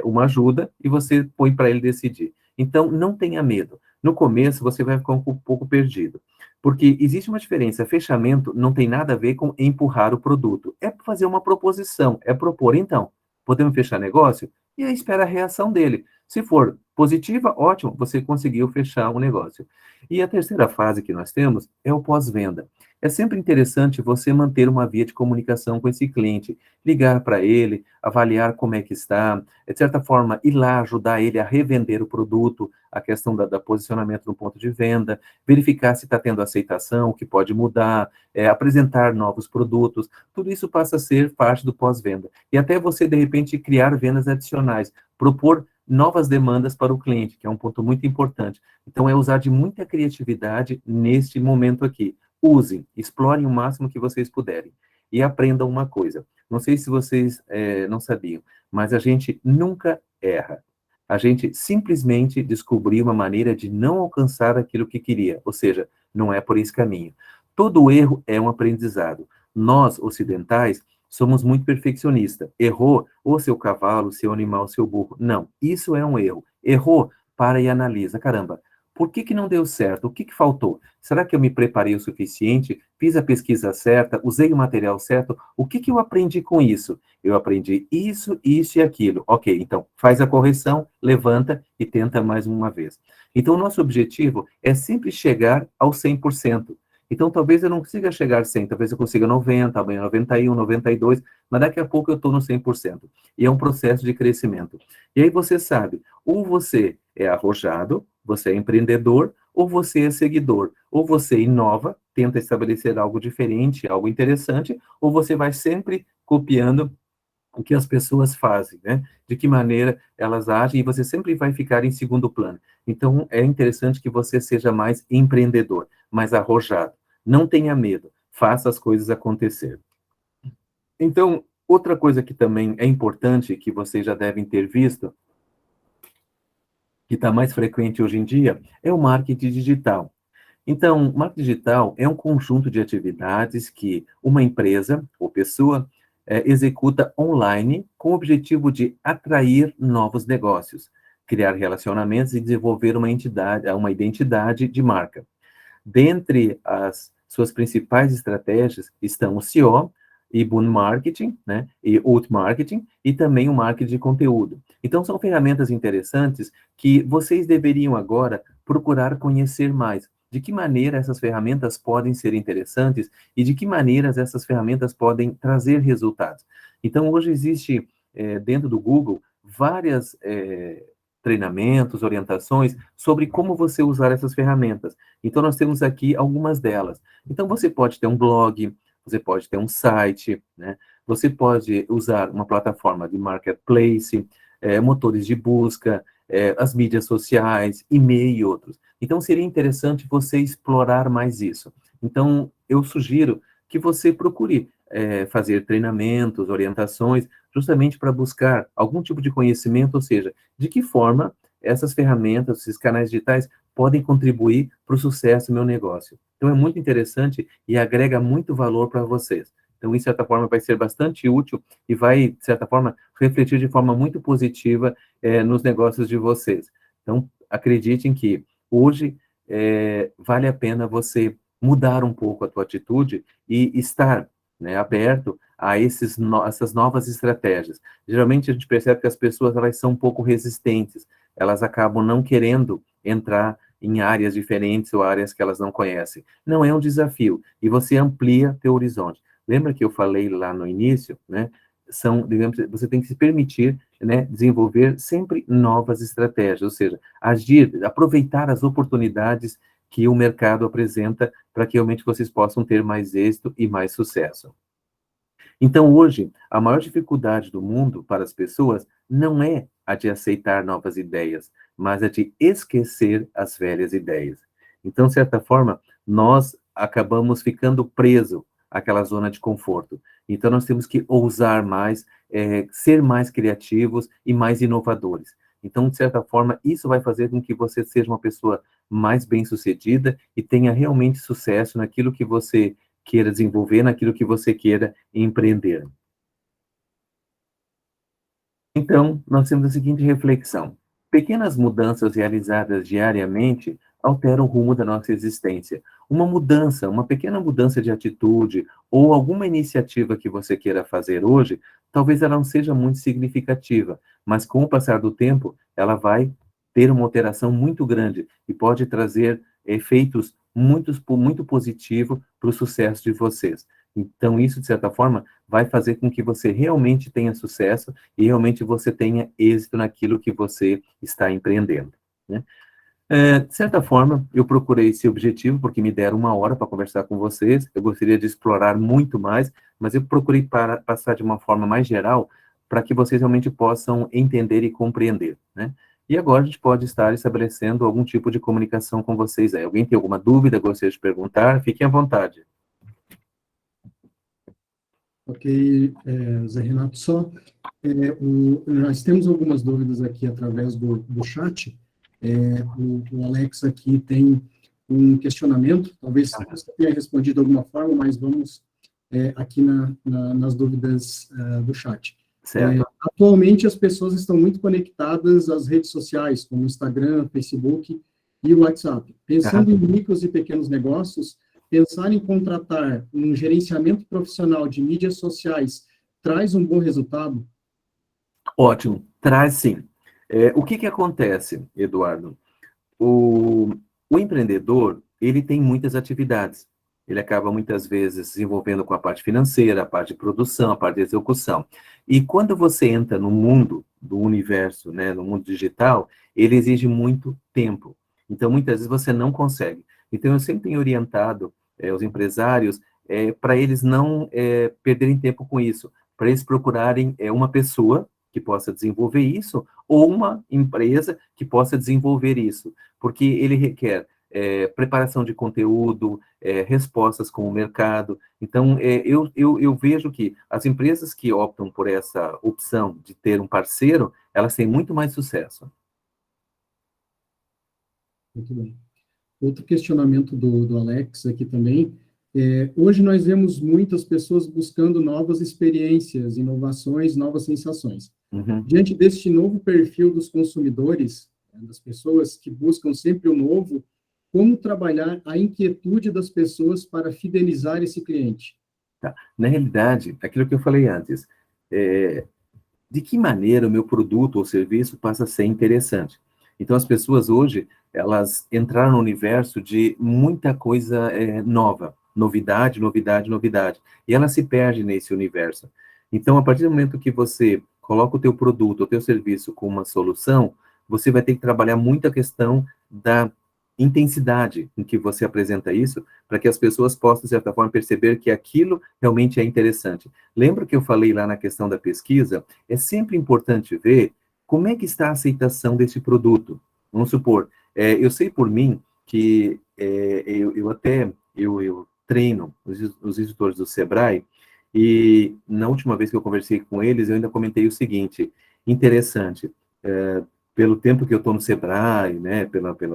uma ajuda e você põe para ele decidir. Então, não tenha medo. No começo, você vai ficar um pouco perdido. Porque existe uma diferença. Fechamento não tem nada a ver com empurrar o produto. É fazer uma proposição, é propor. Então, podemos fechar negócio? E aí espera a reação dele. Se for positiva, ótimo, você conseguiu fechar o negócio. E a terceira fase que nós temos é o pós-venda. É sempre interessante você manter uma via de comunicação com esse cliente, ligar para ele, avaliar como é que está, de certa forma, ir lá ajudar ele a revender o produto, a questão da posicionamento no ponto de venda, verificar se está tendo aceitação, o que pode mudar, apresentar novos produtos, tudo isso passa a ser parte do pós-venda. E até você, de repente, criar vendas adicionais, propor novas demandas para o cliente, que é um ponto muito importante. Então, é usar de muita criatividade neste momento aqui. Usem, explorem o máximo que vocês puderem. E aprendam uma coisa. Não sei se vocês não sabiam, mas a gente nunca erra. A gente simplesmente descobriu uma maneira de não alcançar aquilo que queria, ou seja, não é por esse caminho. Todo erro é um aprendizado. Nós, ocidentais, somos muito perfeccionistas. Errou, ou seu cavalo, seu animal, seu burro. Não, isso é um erro. Errou, para e analisa. Caramba, por que não deu certo? O que faltou? Será que eu me preparei o suficiente? Fiz a pesquisa certa? Usei o material certo? O que eu aprendi com isso? Eu aprendi isso, isso e aquilo. Ok, então faz a correção, levanta e tenta mais uma vez. Então, o nosso objetivo é sempre chegar ao 100%. Então, talvez eu não consiga chegar a 100, talvez eu consiga 90, amanhã 91, 92, mas daqui a pouco eu estou no 100%. E é um processo de crescimento. E aí você sabe, ou você é arrojado, você é empreendedor, ou você é seguidor. Ou você inova, tenta estabelecer algo diferente, algo interessante, ou você vai sempre copiando o que as pessoas fazem, né? De que maneira elas agem, e você sempre vai ficar em segundo plano. Então, é interessante que você seja mais empreendedor, mais arrojado. Não tenha medo, faça as coisas acontecer. Então, outra coisa que também é importante, que vocês já devem ter visto, que está mais frequente hoje em dia, é o marketing digital. Então, marketing digital é um conjunto de atividades que uma empresa ou pessoa executa online com o objetivo de atrair novos negócios, criar relacionamentos e desenvolver uma identidade de marca. Dentre as suas principais estratégias estão o SEO, inbound marketing, né, e outmarketing, e também o marketing de conteúdo. Então, são ferramentas interessantes que vocês deveriam agora procurar conhecer mais. De que maneira essas ferramentas podem ser interessantes e de que maneiras essas ferramentas podem trazer resultados. Então, hoje existe, dentro do Google, várias treinamentos, orientações sobre como você usar essas ferramentas. Então, nós temos aqui algumas delas. Então, você pode ter um blog, você pode ter um site, né? Você pode usar uma plataforma de marketplace, motores de busca, as mídias sociais, e-mail e outros. Então, seria interessante você explorar mais isso. Então, eu sugiro que você procure fazer treinamentos, orientações, justamente para buscar algum tipo de conhecimento, ou seja, de que forma essas ferramentas, esses canais digitais podem contribuir para o sucesso do meu negócio. Então, é muito interessante e agrega muito valor para vocês. Então, de certa forma, vai ser bastante útil e vai, de certa forma, refletir de forma muito positiva nos negócios de vocês. Então, acreditem que hoje vale a pena você mudar um pouco a tua atitude e estar, né, aberto a essas novas estratégias. Geralmente, a gente percebe que as pessoas elas são um pouco resistentes, elas acabam não querendo entrar em áreas diferentes ou áreas que elas não conhecem. Não é um desafio, e você amplia teu horizonte. Lembra que eu falei lá no início, né? Digamos, você tem que se permitir, né, desenvolver sempre novas estratégias, ou seja, agir, aproveitar as oportunidades que o mercado apresenta para que realmente vocês possam ter mais êxito e mais sucesso. Então, hoje, a maior dificuldade do mundo para as pessoas não é a de aceitar novas ideias, mas a de esquecer as velhas ideias. Então, de certa forma, nós acabamos ficando presos àquela zona de conforto. Então, nós temos que ousar mais, ser mais criativos e mais inovadores. Então, de certa forma, isso vai fazer com que você seja uma pessoa mais bem-sucedida e tenha realmente sucesso naquilo que você queira desenvolver, naquilo que você queira empreender. Então, nós temos a seguinte reflexão: pequenas mudanças realizadas diariamente alteram o rumo da nossa existência. Uma mudança, uma pequena mudança de atitude ou alguma iniciativa que você queira fazer hoje, talvez ela não seja muito significativa, mas com o passar do tempo, ela vai ter uma alteração muito grande e pode trazer efeitos muito positivos para o sucesso de vocês. Então, isso, de certa forma, vai fazer com que você realmente tenha sucesso e realmente você tenha êxito naquilo que você está empreendendo, né? De certa forma, eu procurei esse objetivo porque me deram uma hora para conversar com vocês. Eu gostaria de explorar muito mais, mas eu procurei passar de uma forma mais geral para que vocês realmente possam entender e compreender, né? E agora a gente pode estar estabelecendo algum tipo de comunicação com vocês aí. Alguém tem alguma dúvida, gostaria de perguntar? Fiquem à vontade. Ok, Zé Renato, nós temos algumas dúvidas aqui através do chat. O Alex aqui tem um questionamento, talvez você tenha respondido de alguma forma, mas vamos aqui nas dúvidas do chat. Certo. Atualmente, as pessoas estão muito conectadas às redes sociais, como o Instagram, Facebook e o WhatsApp. Pensando em micros e pequenos negócios, pensar em contratar um gerenciamento profissional de mídias sociais traz um bom resultado? Ótimo, traz sim. O que acontece, Eduardo? O empreendedor, ele tem muitas atividades. Ele acaba, muitas vezes, se envolvendo com a parte financeira, a parte de produção, a parte de execução. E quando você entra no mundo do universo, né, no mundo digital, ele exige muito tempo. Então, muitas vezes você não consegue. Então, eu sempre tenho orientado os empresários para eles não perderem tempo com isso, para eles procurarem uma pessoa que possa desenvolver isso ou uma empresa que possa desenvolver isso, porque ele requer preparação de conteúdo, respostas com o mercado. Então, eu vejo que as empresas que optam por essa opção de ter um parceiro, elas têm muito mais sucesso. Muito bem. Outro questionamento do Alex aqui também. Hoje nós vemos muitas pessoas buscando novas experiências, inovações, novas sensações. Uhum. Diante deste novo perfil dos consumidores, das pessoas que buscam sempre o novo, como trabalhar a inquietude das pessoas para fidelizar esse cliente? Tá. Na realidade, aquilo que eu falei antes, de que maneira o meu produto ou serviço passa a ser interessante? Então, as pessoas hoje, elas entraram no universo de muita coisa nova, novidade, novidade, novidade, e ela se perde nesse universo. Então, a partir do momento que você coloca o teu produto, o teu serviço com uma solução, você vai ter que trabalhar muito a questão da intensidade em que você apresenta isso, para que as pessoas possam, de certa forma, perceber que aquilo realmente é interessante. Lembra que eu falei lá na questão da pesquisa? É sempre importante ver como é que está a aceitação desse produto. Vamos supor, eu sei por mim que eu treino os instrutores do Sebrae, e na última vez que eu conversei com eles, eu ainda comentei o seguinte, interessante, pelo tempo que eu estou no Sebrae, né,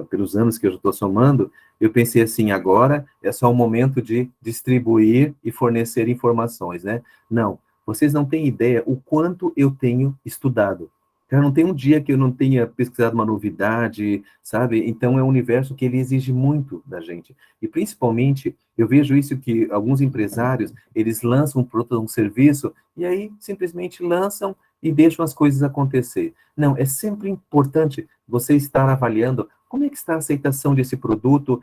pelos anos que eu estou somando, eu pensei assim, agora é só o momento de distribuir e fornecer informações, né? Não, vocês não têm ideia o quanto eu tenho estudado. Cara, não tem um dia que eu não tenha pesquisado uma novidade, sabe? Então é um universo que ele exige muito da gente. E principalmente, eu vejo isso que alguns empresários, eles lançam um produto, um serviço, e aí simplesmente lançam e deixam as coisas acontecer. Não, é sempre importante você estar avaliando como é que está a aceitação desse produto,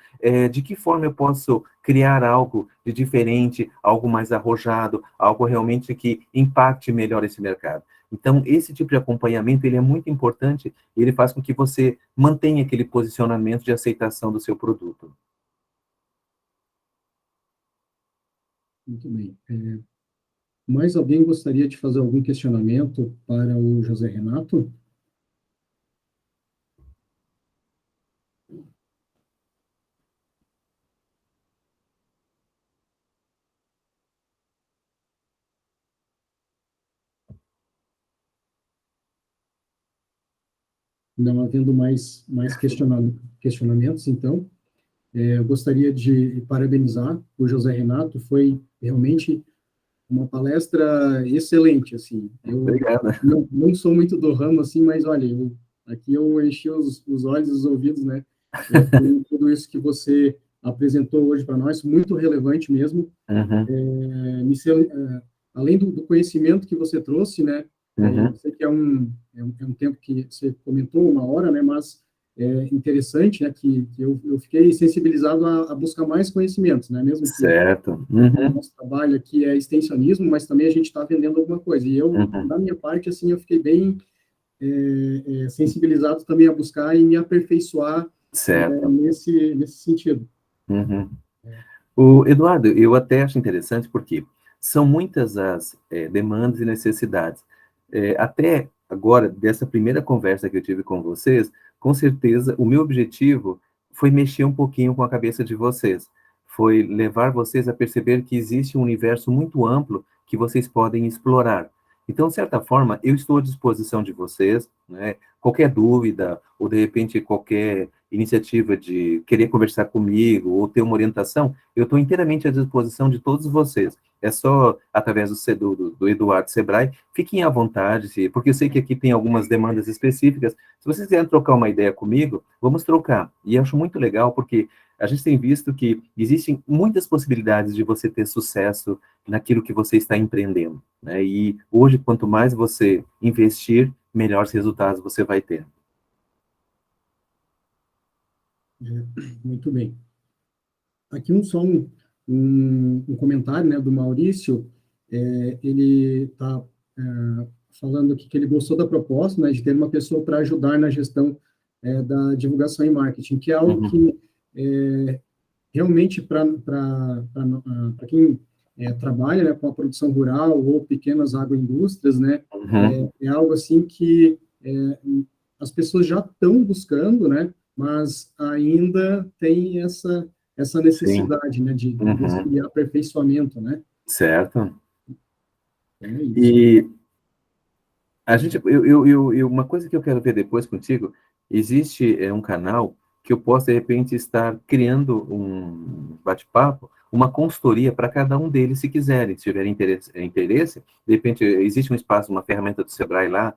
de que forma eu posso criar algo de diferente, algo mais arrojado, algo realmente que impacte melhor esse mercado. Então, esse tipo de acompanhamento, ele é muito importante e ele faz com que você mantenha aquele posicionamento de aceitação do seu produto. Muito bem. Mais alguém gostaria de fazer algum questionamento para o José Renato? Não havendo mais questionamentos, então, eu gostaria de parabenizar o José Renato, foi realmente uma palestra excelente, assim. Eu Obrigado. não sou muito do ramo, assim, mas olha, aqui eu enchi os olhos e os ouvidos, né, com tudo isso que você apresentou hoje para nós, muito relevante mesmo. Uhum, Além do conhecimento que você trouxe, né, eu uhum, sei que é um tempo que você comentou, 1 hora, né, mas é interessante, né, que eu fiquei sensibilizado a buscar mais conhecimentos, né, mesmo que certo. o Uhum, nosso trabalho aqui é extensionismo, mas também a gente está vendendo alguma coisa. E eu, uhum, da minha parte, assim, eu fiquei bem sensibilizado também a buscar e me aperfeiçoar certo. nesse sentido. Uhum. O Eduardo, eu até acho interessante porque são muitas as demandas e necessidades. Até agora, dessa primeira conversa que eu tive com vocês, com certeza o meu objetivo foi mexer um pouquinho com a cabeça de vocês. Foi levar vocês a perceber que existe um universo muito amplo que vocês podem explorar. Então, de certa forma, eu estou à disposição de vocês, né? Qualquer dúvida, ou de repente qualquer iniciativa de querer conversar comigo, ou ter uma orientação, eu estou inteiramente à disposição de todos vocês. É só através do Eduardo Sebrae, fiquem à vontade, porque eu sei que aqui tem algumas demandas específicas. Se vocês quiserem trocar uma ideia comigo, vamos trocar. E eu acho muito legal, porque a gente tem visto que existem muitas possibilidades de você ter sucesso naquilo que você está empreendendo, né? E hoje, quanto mais você investir, melhores resultados você vai ter. Muito bem. Aqui só um comentário, né, do Maurício. Ele está falando aqui que ele gostou da proposta, né, de ter uma pessoa para ajudar na gestão da divulgação e marketing, que é algo que realmente para quem trabalha, né, com a produção rural ou pequenas agroindústrias, né, é algo assim que as pessoas já estão buscando, né, mas ainda tem essa necessidade, né, de desse aperfeiçoamento, né? Certo. É isso. E a gente, uma coisa que eu quero ver depois contigo, existe um canal que eu posso, de repente, estar criando um bate-papo, uma consultoria para cada um deles, se quiserem, se tiverem interesse, de repente, existe um espaço, uma ferramenta do Sebrae lá,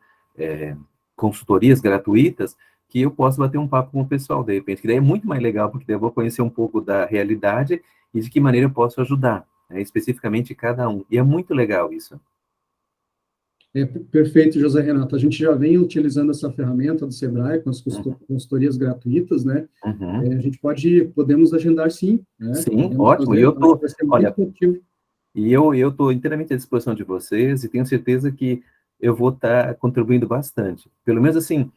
consultorias gratuitas, que eu posso bater um papo com o pessoal, de repente, que daí é muito mais legal, porque daí eu vou conhecer um pouco da realidade e de que maneira eu posso ajudar, né, especificamente cada um. E é muito legal isso. Perfeito, José Renato. A gente já vem utilizando essa ferramenta do Sebrae com as consultorias gratuitas, né? A gente podemos agendar sim, né? Sim, Podemos ótimo. fazer, E eu tô, vai ser muito olha, produtivo. e eu tô inteiramente à disposição de vocês e tenho certeza que eu vou estar contribuindo bastante. Pelo menos assim,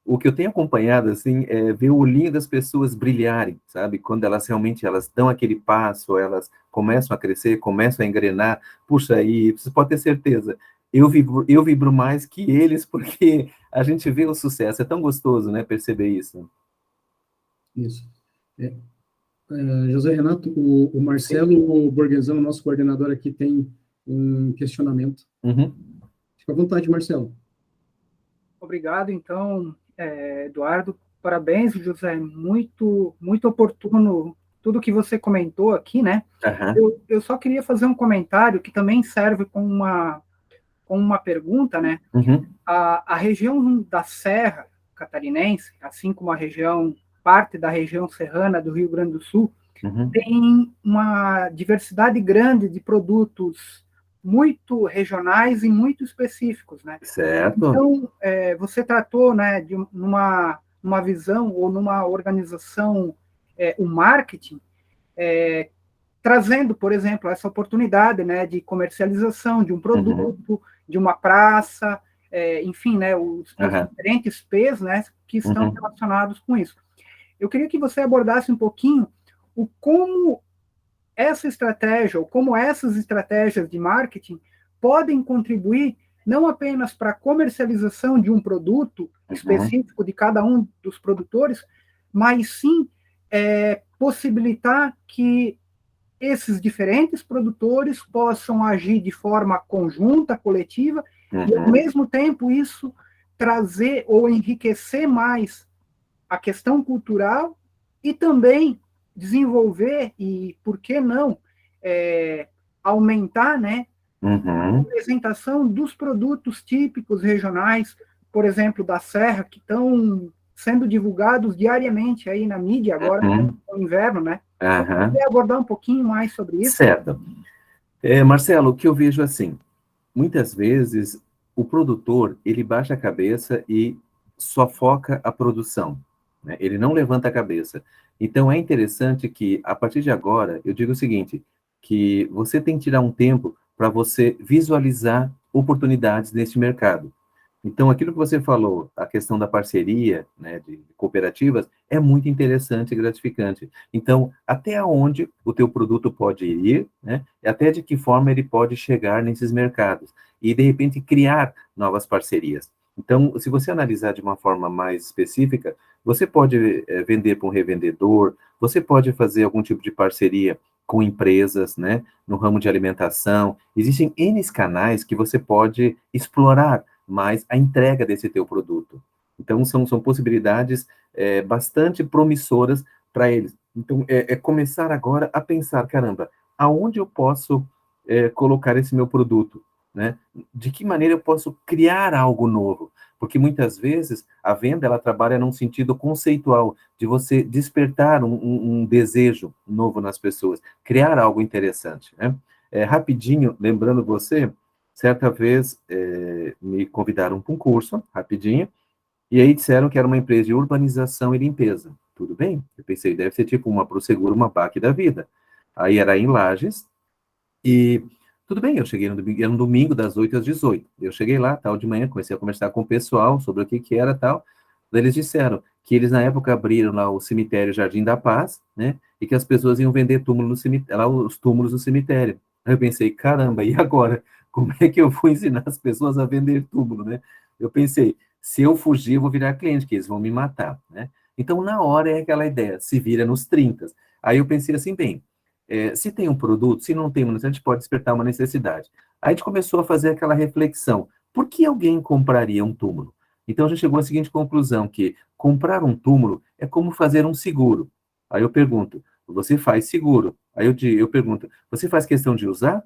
o que eu tenho acompanhado assim é ver o olhinho das pessoas brilharem, sabe? Quando elas realmente elas dão aquele passo, elas começam a crescer, começam a engrenar. Puxa, aí você pode ter certeza. Eu vibro mais que eles porque a gente vê o sucesso. É tão gostoso, né? Perceber isso. Isso. José Renato, o Sim. Marcelo Borghesão, nosso coordenador aqui, tem um questionamento. Fica à vontade, Marcelo. Obrigado, então, Eduardo. Parabéns, José. Muito, muito oportuno tudo que você comentou aqui, né? Eu só queria fazer um comentário que também serve como uma pergunta, né? A região da Serra Catarinense, assim como parte da região serrana do Rio Grande do Sul, tem uma diversidade grande de produtos muito regionais e muito específicos, né? Certo. Então, você tratou, né, de numa visão ou numa organização, o marketing, trazendo, por exemplo, essa oportunidade, né, de comercialização de um produto, de uma praça, enfim, né, os diferentes P's, né, que estão relacionados com isso. Eu queria que você abordasse um pouquinho como essa estratégia, ou como essas estratégias de marketing podem contribuir não apenas para a comercialização de um produto específico de cada um dos produtores, mas sim possibilitar que esses diferentes produtores possam agir de forma conjunta, coletiva, e ao mesmo tempo isso trazer ou enriquecer mais a questão cultural e também desenvolver e, por que não, aumentar, né, a apresentação dos produtos típicos regionais, por exemplo, da Serra, que estão sendo divulgados diariamente aí na mídia, agora no inverno, né? Então, queria abordar um pouquinho mais sobre isso. Certo. Marcelo, o que eu vejo assim, muitas vezes o produtor, ele baixa a cabeça e só foca a produção, né? Ele não levanta a cabeça. Então é interessante que, a partir de agora, eu digo o seguinte, que você tem que tirar um tempo para você visualizar oportunidades neste mercado. Então, aquilo que você falou, a questão da parceria, né, de cooperativas, é muito interessante e gratificante. Então, até onde o teu produto pode ir, né, e até de que forma ele pode chegar nesses mercados. E, de repente, criar novas parcerias. Então, se você analisar de uma forma mais específica, você pode vender para um revendedor, você pode fazer algum tipo de parceria com empresas, né, no ramo de alimentação. Existem N canais que você pode explorar mais a entrega desse teu produto. Então, são possibilidades bastante promissoras para eles. Então, começar agora a pensar, caramba, aonde eu posso colocar esse meu produto? Né? De que maneira eu posso criar algo novo? Porque muitas vezes a venda ela trabalha num sentido conceitual, de você despertar um desejo novo nas pessoas, criar algo interessante. Né? Rapidinho, lembrando você, certa vez me convidaram para um curso, rapidinho, e aí disseram que era uma empresa de urbanização e limpeza. Tudo bem? Eu pensei, deve ser tipo uma Proseguro, uma BAC da vida. Aí era em Lages, e tudo bem, eu cheguei no domingo, era um domingo das 8 às 18. Eu cheguei lá, tal, de manhã, comecei a conversar com o pessoal sobre o que era tal. Daí eles disseram, que eles na época abriram lá o cemitério Jardim da Paz, né? E que as pessoas iam vender túmulo no cemitério, lá os túmulos no cemitério. Aí eu pensei, caramba, e agora? Como é que eu vou ensinar as pessoas a vender túmulo, né? Eu pensei, se eu fugir, eu vou virar cliente, que eles vão me matar, né? Então, na hora é aquela ideia, se vira nos 30. Aí eu pensei assim, bem, se tem um produto, se não tem uma necessidade, a gente pode despertar uma necessidade. Aí a gente começou a fazer aquela reflexão, por que alguém compraria um túmulo? Então a gente chegou à seguinte conclusão, que comprar um túmulo é como fazer um seguro. Aí eu pergunto, você faz seguro? Aí eu pergunto, você faz questão de usar?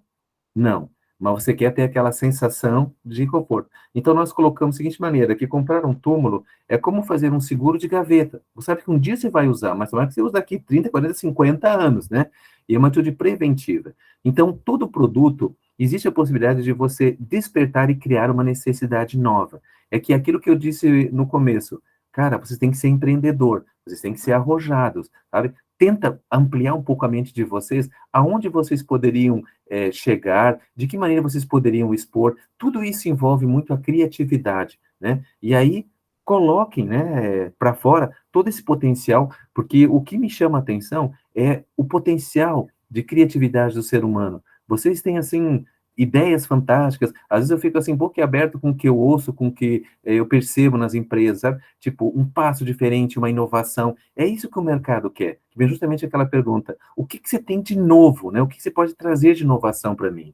Não, mas você quer ter aquela sensação de conforto. Então, nós colocamos da seguinte maneira, que comprar um túmulo é como fazer um seguro de gaveta. Você sabe que um dia você vai usar, mas não é que você usa daqui 30, 40, 50 anos, né? E é uma atitude preventiva. Então, todo produto, existe a possibilidade de você despertar e criar uma necessidade nova. É que aquilo que eu disse no começo, cara, vocês têm que ser empreendedor, vocês têm que ser arrojados, sabe? Tenta ampliar um pouco a mente de vocês, aonde vocês poderiam chegar, de que maneira vocês poderiam expor, tudo isso envolve muito a criatividade, né? E aí, coloquem, né, para fora todo esse potencial, porque o que me chama a atenção é o potencial de criatividade do ser humano. Vocês têm, assim, ideias fantásticas, às vezes eu fico, assim, boquiaberto com o que eu ouço, com o que eu percebo nas empresas, sabe? Tipo, um passo diferente, uma inovação, é isso que o mercado quer. Vem justamente aquela pergunta, o que você tem de novo, né? O que você pode trazer de inovação para mim?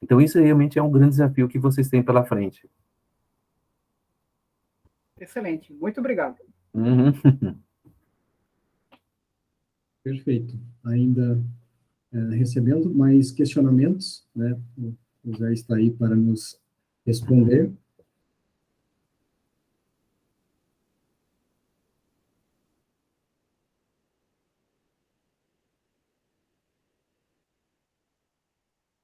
Então, isso realmente é um grande desafio que vocês têm pela frente. Excelente, muito obrigado. Uhum. Perfeito. Ainda recebendo mais questionamentos, né? O Zé está aí para nos responder.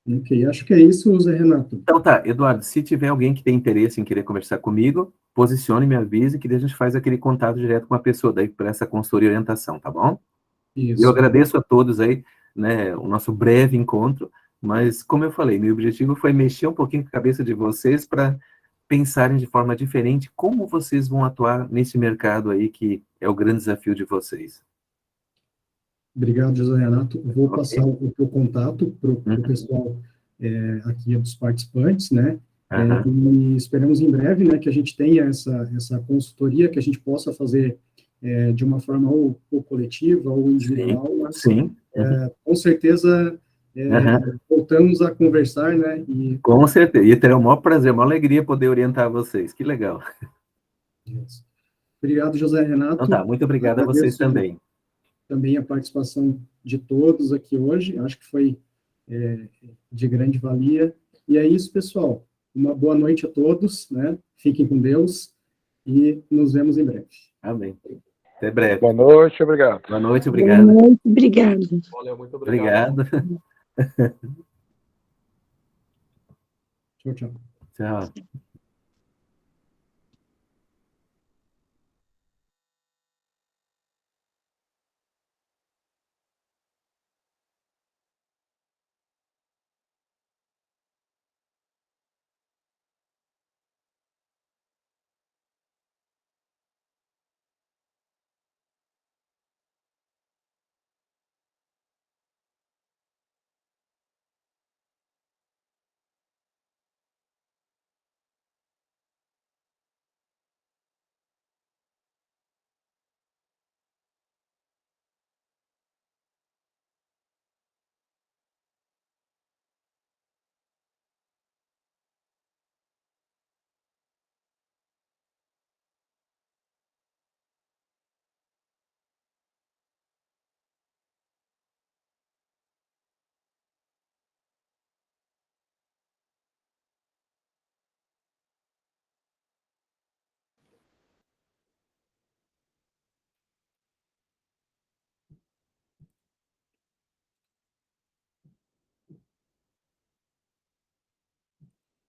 Ok, acho que é isso, Zé Renato. Então tá, Eduardo, se tiver alguém que tem interesse em querer conversar comigo, posicione, me avise, que daí a gente faz aquele contato direto com a pessoa, daí para essa consultoria e orientação, tá bom? Eu Isso. agradeço a todos aí, né, o nosso breve encontro, mas como eu falei, meu objetivo foi mexer um pouquinho com a cabeça de vocês para pensarem de forma diferente como vocês vão atuar nesse mercado aí que é o grande desafio de vocês. Obrigado, José Renato. Vou Ok? passar o teu contato para o pessoal aqui dos participantes, né? E esperamos em breve, né, que a gente tenha essa consultoria, que a gente possa fazer de uma forma ou coletiva ou individual, mas Sim. com certeza voltamos a conversar, né? Com certeza. E terá o maior prazer, uma alegria poder orientar vocês. Que legal. Obrigado, José Renato. Então tá, muito obrigado a vocês também. Também a participação de todos aqui hoje, acho que foi de grande valia. E é isso, pessoal. Uma boa noite a todos, né? Fiquem com Deus e nos vemos em breve. Amém. Até breve. Boa noite, obrigado. Boa noite, obrigado. Boa noite, obrigado. Valeu, muito obrigado. Obrigado. Tchau, tchau. Tchau.